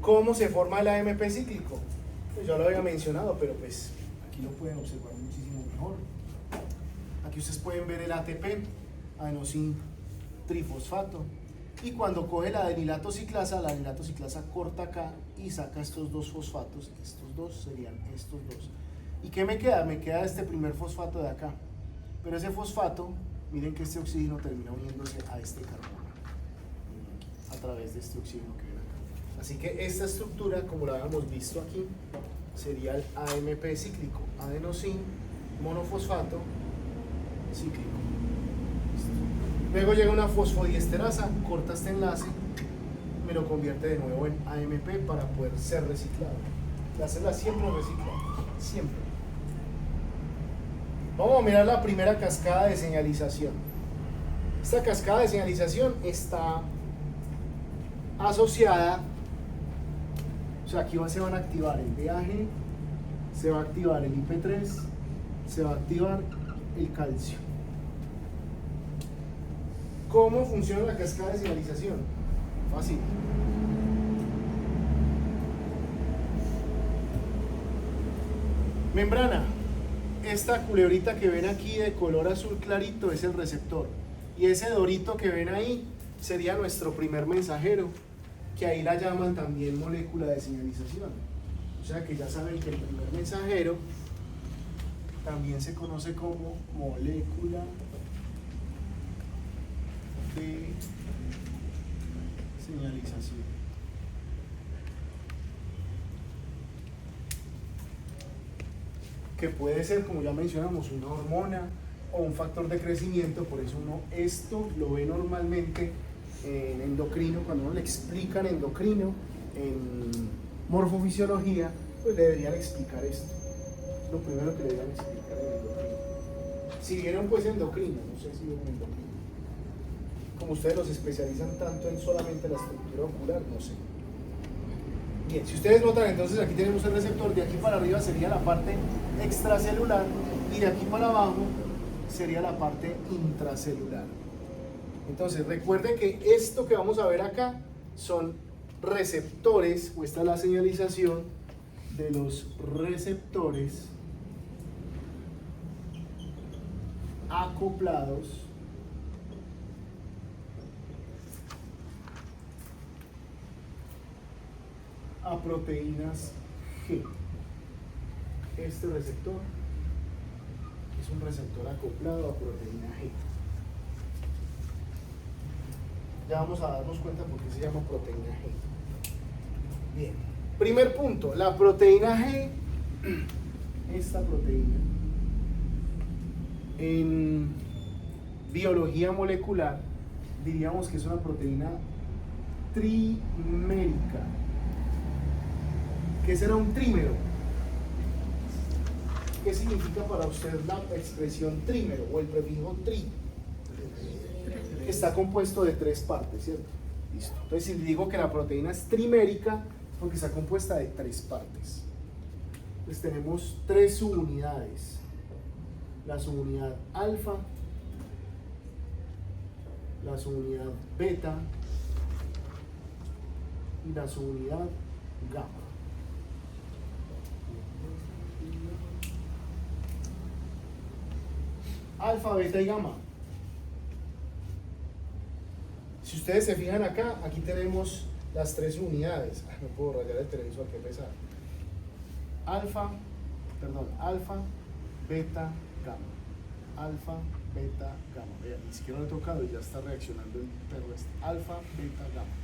¿Cómo se forma el AMP cíclico? Pues yo lo había mencionado, pero pues aquí lo pueden observar muchísimo mejor. Aquí ustedes pueden ver el ATP, adenosin trifosfato, y cuando coge la adenilato ciclasa corta acá y saca estos dos fosfatos. Estos dos serían estos dos. ¿Y qué me queda? Me queda este primer fosfato de acá. Pero ese fosfato, miren que este oxígeno termina uniéndose a este carbono a través de este oxígeno que ven acá. Así que esta estructura, como la habíamos visto aquí, sería el AMP cíclico, adenosin monofosfato cíclico. Luego llega una fosfodiesterasa, corta este enlace, me lo convierte de nuevo en AMP para poder ser reciclado. La célula siempre recicla, siempre. Vamos a mirar la primera cascada de señalización. Esta cascada de señalización está asociada, o sea, aquí se van a activar el DAG, se va a activar el IP3, se va a activar el calcio. ¿Cómo funciona la cascada de señalización? Fácil. Membrana. Esta culebrita que ven aquí de color azul clarito es el receptor, y ese dorito que ven ahí sería nuestro primer mensajero, que ahí la llaman también molécula de señalización. O sea que ya saben que el primer mensajero también se conoce como molécula de señalización. Que puede ser, como ya mencionamos, una hormona o un factor de crecimiento. Por eso uno esto lo ve normalmente en endocrino, cuando uno le explican endocrino, en morfofisiología, pues le deberían explicar esto. Lo primero que le deberían explicar en endocrino. Si vieron pues endocrino, no sé si vieron endocrino. Como ustedes los especializan tanto en solamente la estructura ocular, no sé. Bien, si ustedes notan, entonces aquí tenemos el receptor, de aquí para arriba sería la parte extracelular y de aquí para abajo sería la parte intracelular. Entonces recuerden que esto que vamos a ver acá son receptores, o esta es la señalización de los receptores acoplados a proteínas G. Este receptor es un receptor acoplado a proteína G. Ya vamos a darnos cuenta por qué se llama proteína G. Bien, primer punto, la proteína G, esta proteína, en biología molecular diríamos que es una proteína trimérica. ¿Qué será un trímero? ¿Qué significa para usted la expresión trímero o el prefijo tri? Está compuesto de 3 partes, ¿cierto? Listo. Entonces, si le digo que la proteína es trimérica, es porque está compuesta de 3 partes. Entonces, tenemos 3 subunidades: la subunidad alfa, la subunidad beta y la subunidad gamma. Alfa, beta y gamma. Si ustedes se fijan acá, aquí tenemos las 3 unidades. No puedo rayar el televisor, qué pesar. Alfa, beta, gamma. Alfa, beta, gamma. Vean, ni siquiera lo he tocado y ya está reaccionando el perro este. Alfa, beta, gamma.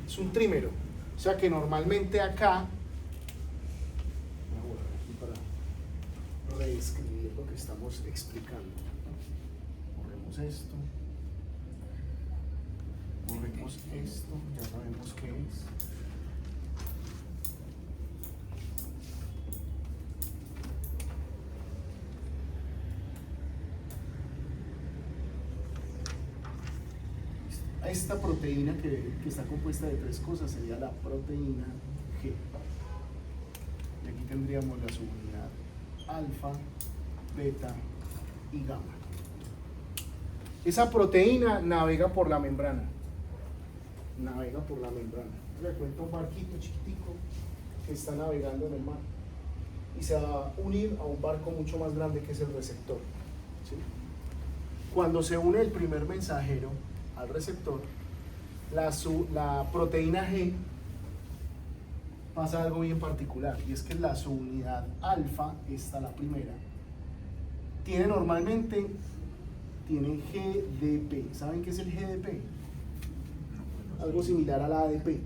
Es un trímero. O sea que normalmente acá, voy a borrar aquí para reescribir lo que estamos explicando. Borremos esto. Borremos esto, ya sabemos qué es. Esta proteína que está compuesta de 3 cosas sería la proteína G. Y aquí tendríamos la subunidad alfa, beta y gamma. Esa proteína navega por la membrana. Le cuento un barquito chiquitico que está navegando en el mar y se va a unir a un barco mucho más grande que es el receptor, ¿sí? Cuando se une el primer mensajero al receptor, la proteína G pasa algo bien particular, y es que la subunidad alfa, esta la primera, normalmente tiene GDP. ¿Saben qué es el GDP? Algo similar a la ADP.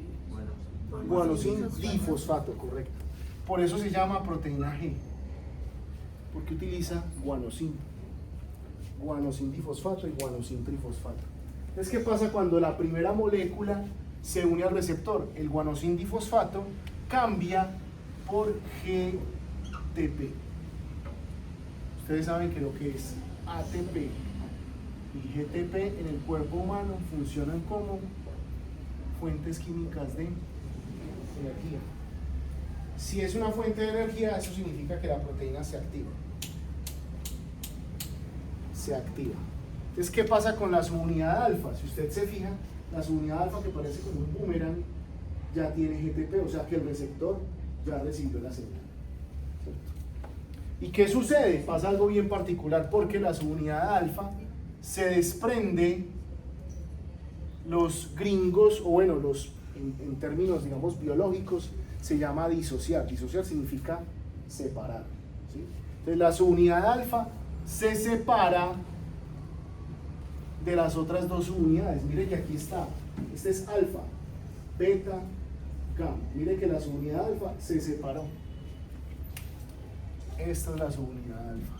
Guanosin difosfato, correcto. Por eso se llama proteína G, porque utiliza guanosin difosfato y guanosin trifosfato. Entonces, ¿qué pasa cuando la primera molécula se une al receptor? El guanosin difosfato cambia por GTP. Ustedes saben que lo que es ATP y GTP en el cuerpo humano funcionan como fuentes químicas de energía. Si es una fuente de energía, eso significa que la proteína se activa. Entonces, ¿qué pasa con la subunidad alfa? Si usted se fija, la subunidad alfa, que parece como un boomerang, ya tiene GTP, o sea que el receptor ya recibió la señal. ¿Y qué sucede? Pasa algo bien particular, porque la subunidad alfa se desprende los gringos, o bueno, en términos, digamos, biológicos, se llama disociar. Disociar significa separar, ¿sí? Entonces la subunidad alfa se separa de las otras dos unidades. Mire que aquí está, este es alfa, beta, gamma. Mire que la subunidad alfa se separó. Esta es la subunidad alfa.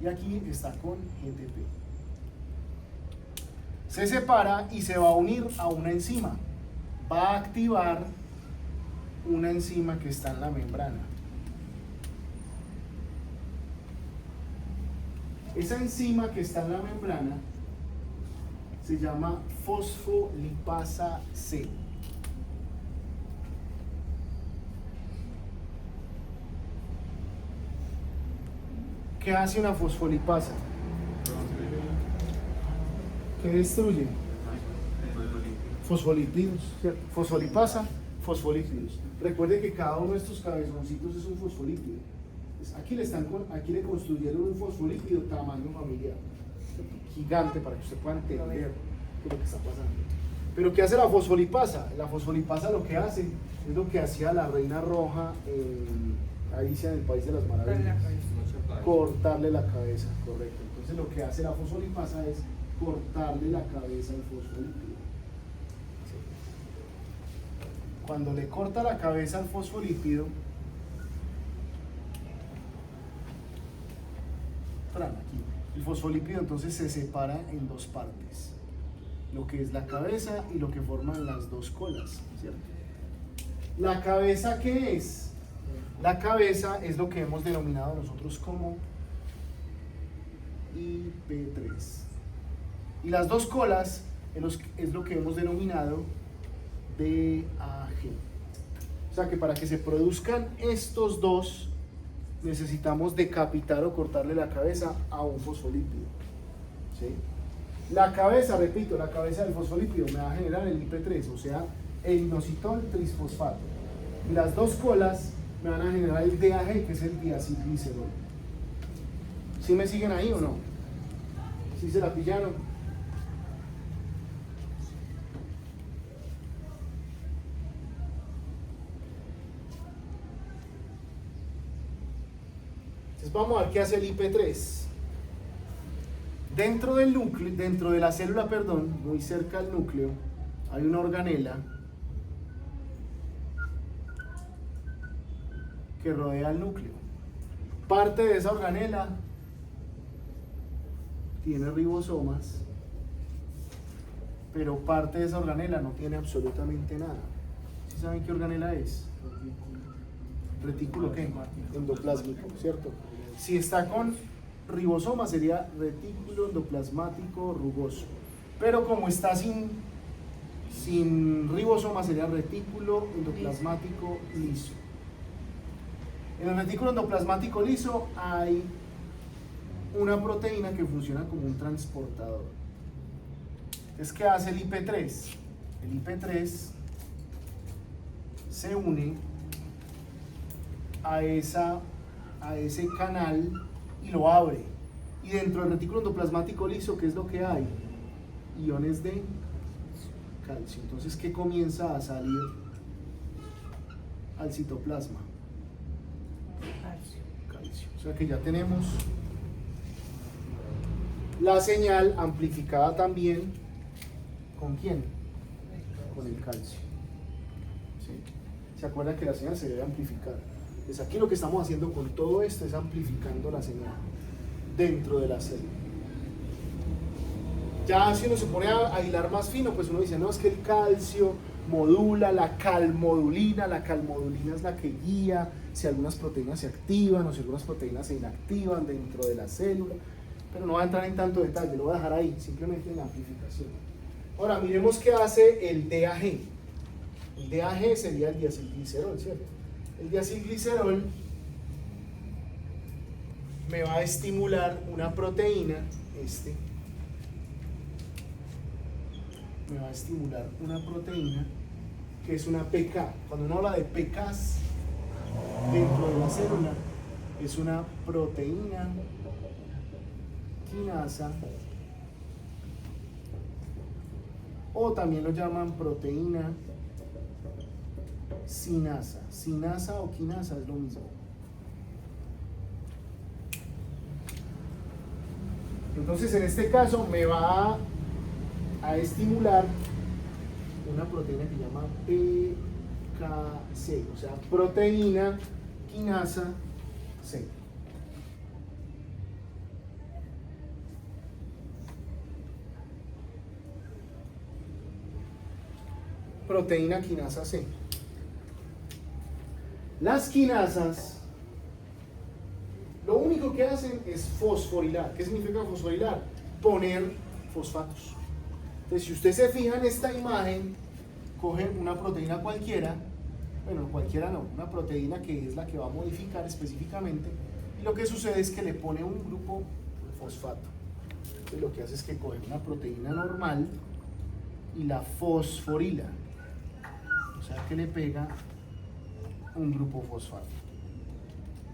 Y aquí está con GTP. Se separa y se va a unir a una enzima. Va a activar una enzima que está en la membrana. Esa enzima que está en la membrana se llama fosfolipasa C. ¿Qué hace una fosfolipasa? ¿Qué destruye? Fosfolípidos, ¿cierto? Fosfolipasa, fosfolípidos. Recuerde que cada uno de estos cabezoncitos es un fosfolípido. Aquí le construyeron un fosfolípido tamaño familiar, gigante, para que usted pueda entender qué es lo que está pasando. Pero ¿qué hace la fosfolipasa? La fosfolipasa lo que hace es lo que hacía la reina roja en Alicia en el País de las Maravillas. Cortarle la cabeza, correcto. Entonces lo que hace la fosfolipasa es cortarle la cabeza al fosfolípido. Cuando le corta la cabeza al fosfolípido, aquí, el fosfolípido entonces se separa en dos partes, lo que es la cabeza y lo que forman las dos colas, ¿cierto? ¿La cabeza qué es? La cabeza es lo que hemos denominado nosotros como IP3. Y las dos colas es lo que hemos denominado DAG. O sea que para que se produzcan estos dos, necesitamos decapitar o cortarle la cabeza a un fosfolípido. ¿Sí? La cabeza, repito, la cabeza del fosfolípido me va a generar el IP3, o sea, el inositol trisfosfato. Y las dos colas me van a generar el DAG, que es el diacilglicerol. ¿Sí me siguen ahí o no? ¿Sí se la pillaron? Entonces vamos a ver qué hace el IP3. Dentro del núcleo, dentro de la célula, perdón, muy cerca al núcleo, hay una organela que rodea el núcleo. Parte de esa organela tiene ribosomas, pero parte de esa organela no tiene absolutamente nada. ¿Sí saben qué organela es? Retículo ¿qué? Endoplásmico, ¿cierto? Si está con ribosoma sería retículo endoplasmático rugoso, pero como está sin ribosoma sería retículo endoplasmático liso. En el retículo endoplasmático liso hay una proteína que funciona como un transportador. Entonces, ¿qué hace el IP3? El IP3 se une a ese canal y lo abre. Y dentro del retículo endoplasmático liso, ¿qué es lo que hay? Iones de calcio. Entonces, ¿qué comienza a salir al citoplasma? Calcio. O sea que ya tenemos la señal amplificada también. ¿Con quién? Con el calcio. ¿Sí? ¿Se acuerdan que la señal se debe amplificar? Pues aquí lo que estamos haciendo con todo esto es amplificando la señal dentro de la célula. Ya si uno se pone a hilar más fino, pues uno dice, no, es que el calcio modula la calmodulina es la que guía si algunas proteínas se activan o si algunas proteínas se inactivan dentro de la célula, pero no va a entrar en tanto detalle, lo voy a dejar ahí, simplemente en la amplificación. Ahora miremos qué hace el DAG. El DAG sería el diacilglicerol, ¿cierto? El diacilglicerol me va a estimular una proteína, me va a estimular una proteína que es una PK. Cuando uno habla de PKs dentro de la célula, es una proteína quinasa, o también lo llaman proteína sinasa. Sinasa o quinasa es lo mismo. Entonces en este caso me va a estimular una proteína que se llama PKC, o sea, proteína quinasa C. Proteína quinasa C. Las quinasas lo único que hacen es fosforilar. ¿Qué significa fosforilar? Poner fosfatos. Entonces, si usted se fija en esta imagen, coge una proteína cualquiera, bueno, cualquiera no, una proteína que es la que va a modificar específicamente, y lo que sucede es que le pone un grupo de fosfato. Entonces, lo que hace es que coge una proteína normal y la fosforila, o sea que le pega un grupo fosfato.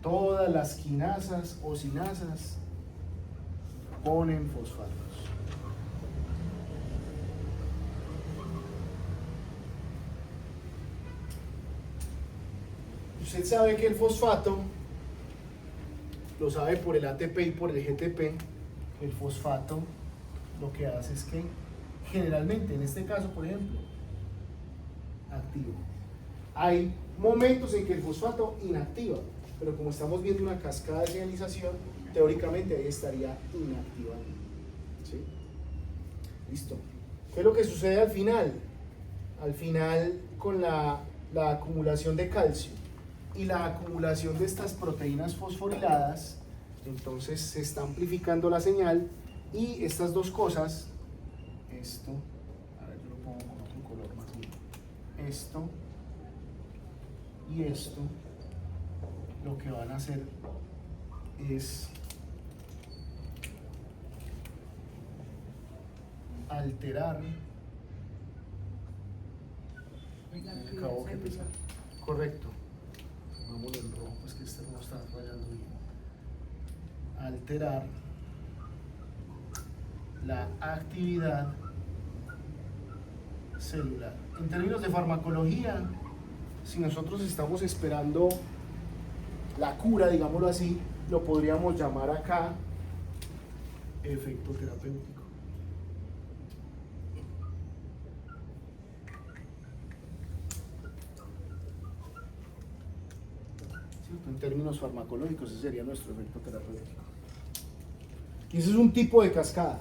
Todas las quinasas o sinasas ponen fosfatos. Usted sabe que el fosfato, lo sabe por el ATP y por el GTP, el fosfato lo que hace es que generalmente, en este caso por ejemplo, activa. Hay momentos en que el fosfato inactiva, pero como estamos viendo una cascada de señalización, teóricamente ahí estaría inactiva. ¿Sí? Listo. ¿Qué es lo que sucede al final? Al final, con la acumulación de calcio y la acumulación de estas proteínas fosforiladas, entonces se está amplificando la señal y estas dos cosas, esto, ahora yo lo pongo con otro color más bien, esto y esto, lo que van a hacer es alterar. Acabo que pesar. Correcto. Vámonos en rojo, pues que este no está rayando bien. Alterar la actividad celular. En términos de farmacología, si nosotros estamos esperando la cura, digámoslo así, lo podríamos llamar acá efecto terapéutico. ¿Cierto? En términos farmacológicos, ese sería nuestro efecto terapéutico. Y ese es un tipo de cascada.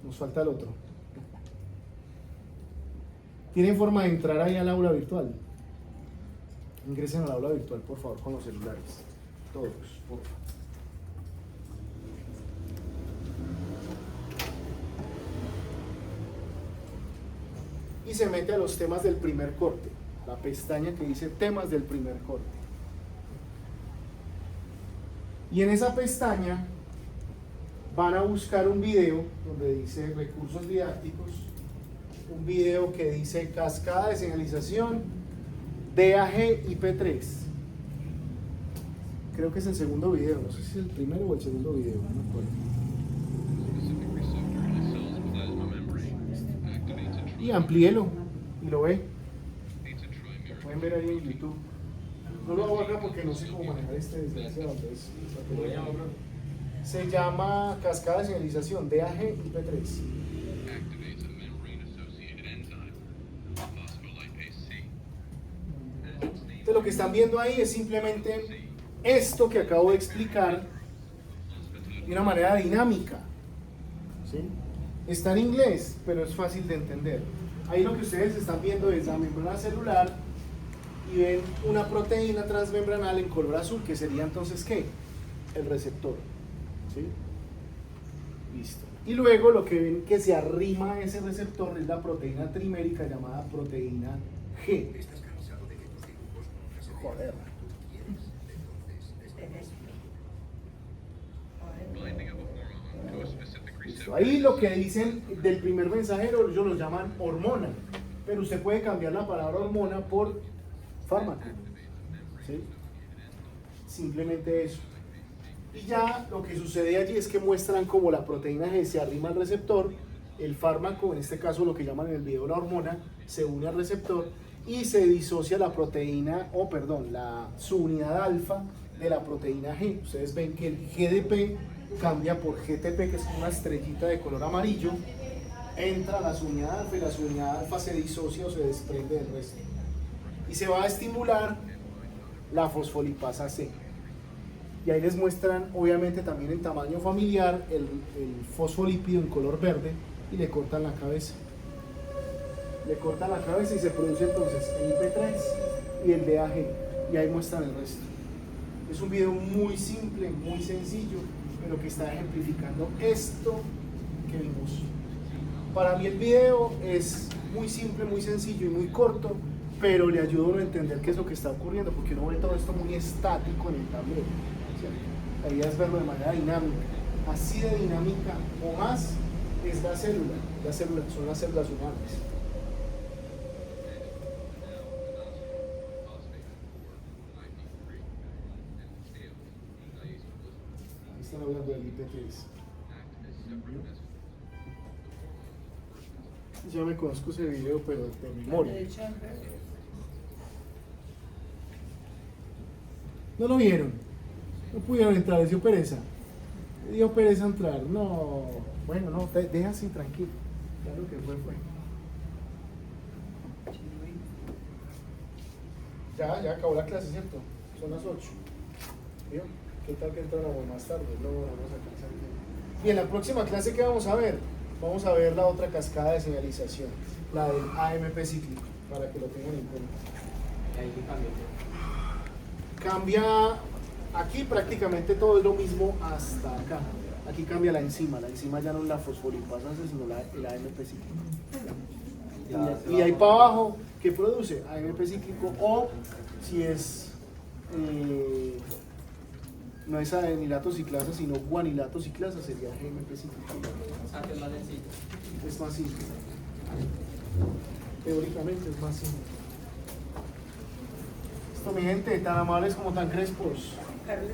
Nos falta el otro. ¿Tienen forma de entrar ahí al aula virtual? Ingresen al aula virtual, por favor, con los celulares. Todos, por favor. Y se mete a los temas del primer corte. La pestaña que dice temas del primer corte. Y en esa pestaña van a buscar un video donde dice recursos didácticos. Un video que dice cascada de señalización DAG IP3. Creo que es el segundo video, no sé si es el primero o el segundo video, no me acuerdo. Y amplíelo y lo ve. Lo pueden ver ahí en YouTube. No lo hago acá porque no sé cómo manejar este desgraciado. Entonces, se llama cascada de señalización DAG IP3. Entonces, lo que están viendo ahí es simplemente esto que acabo de explicar de una manera dinámica. ¿Sí? Está en inglés, pero es fácil de entender. Ahí lo que ustedes están viendo es la membrana celular y ven una proteína transmembranal en color azul, que sería entonces ¿qué? El receptor. ¿Sí? Listo. Y luego lo que ven que se arrima a ese receptor es la proteína trimérica llamada proteína G. Joder. Listo. Ahí lo que dicen del primer mensajero, ellos lo llaman hormona, pero usted puede cambiar la palabra hormona por fármaco. ¿Sí? Simplemente eso. Y ya lo que sucede allí es que muestran como la proteína G se arrima al receptor, el fármaco, en este caso lo que llaman en el video la hormona, se une al receptor y se disocia la proteína, su unidad alfa de la proteína G. Ustedes ven que el GDP cambia por GTP, que es una estrellita de color amarillo, entra a la unidad alfa y la unidad alfa se disocia o se desprende del resto. Y se va a estimular la fosfolipasa C. Y ahí les muestran, obviamente también en tamaño familiar, el fosfolípido en color verde y le cortan la cabeza. Le cortan la cabeza y se produce entonces el IP3 y el DAG. Y ahí muestran el resto. Es un video muy simple, muy sencillo, pero que está ejemplificando esto que vimos. Para mí el video es muy simple, muy sencillo y muy corto, pero le ayuda a uno a entender qué es lo que está ocurriendo, porque uno ve todo esto muy estático en el tablero, ¿cierto? La idea es verlo de manera dinámica. Así de dinámica o más es la célula. Son las células humanas. Ahí están hablando del IP3. Ya me conozco ese video, pero de memoria. ¿No lo vieron? No pudieron entrar, les dio pereza. Le dio pereza entrar. No, bueno, no, deja así tranquilo. Ya lo que fue. Ya acabó la clase, ¿cierto? Son las 8. ¿Vio? ¿Qué tal que entramos más tarde? No, vamos a alcanzar. Bien, la próxima clase, ¿qué vamos a ver? Vamos a ver la otra cascada de señalización, la del AMP cíclico, para que lo tengan en cuenta. Ahí que cambia. Cambia, aquí prácticamente todo es lo mismo hasta acá. Aquí cambia la enzima ya no es la fosfolipasa, sino el AMP cíclico. Y ahí para abajo, ¿qué produce? AMP cíclico, o si es, no es adenilato ciclasa, sino guanilato ciclasa, sería GMP cíclico. Ah, que es más sencillo. Es más simple. Teóricamente es más simple. Esto, mi gente, tan amables como tan crespos. Carlos,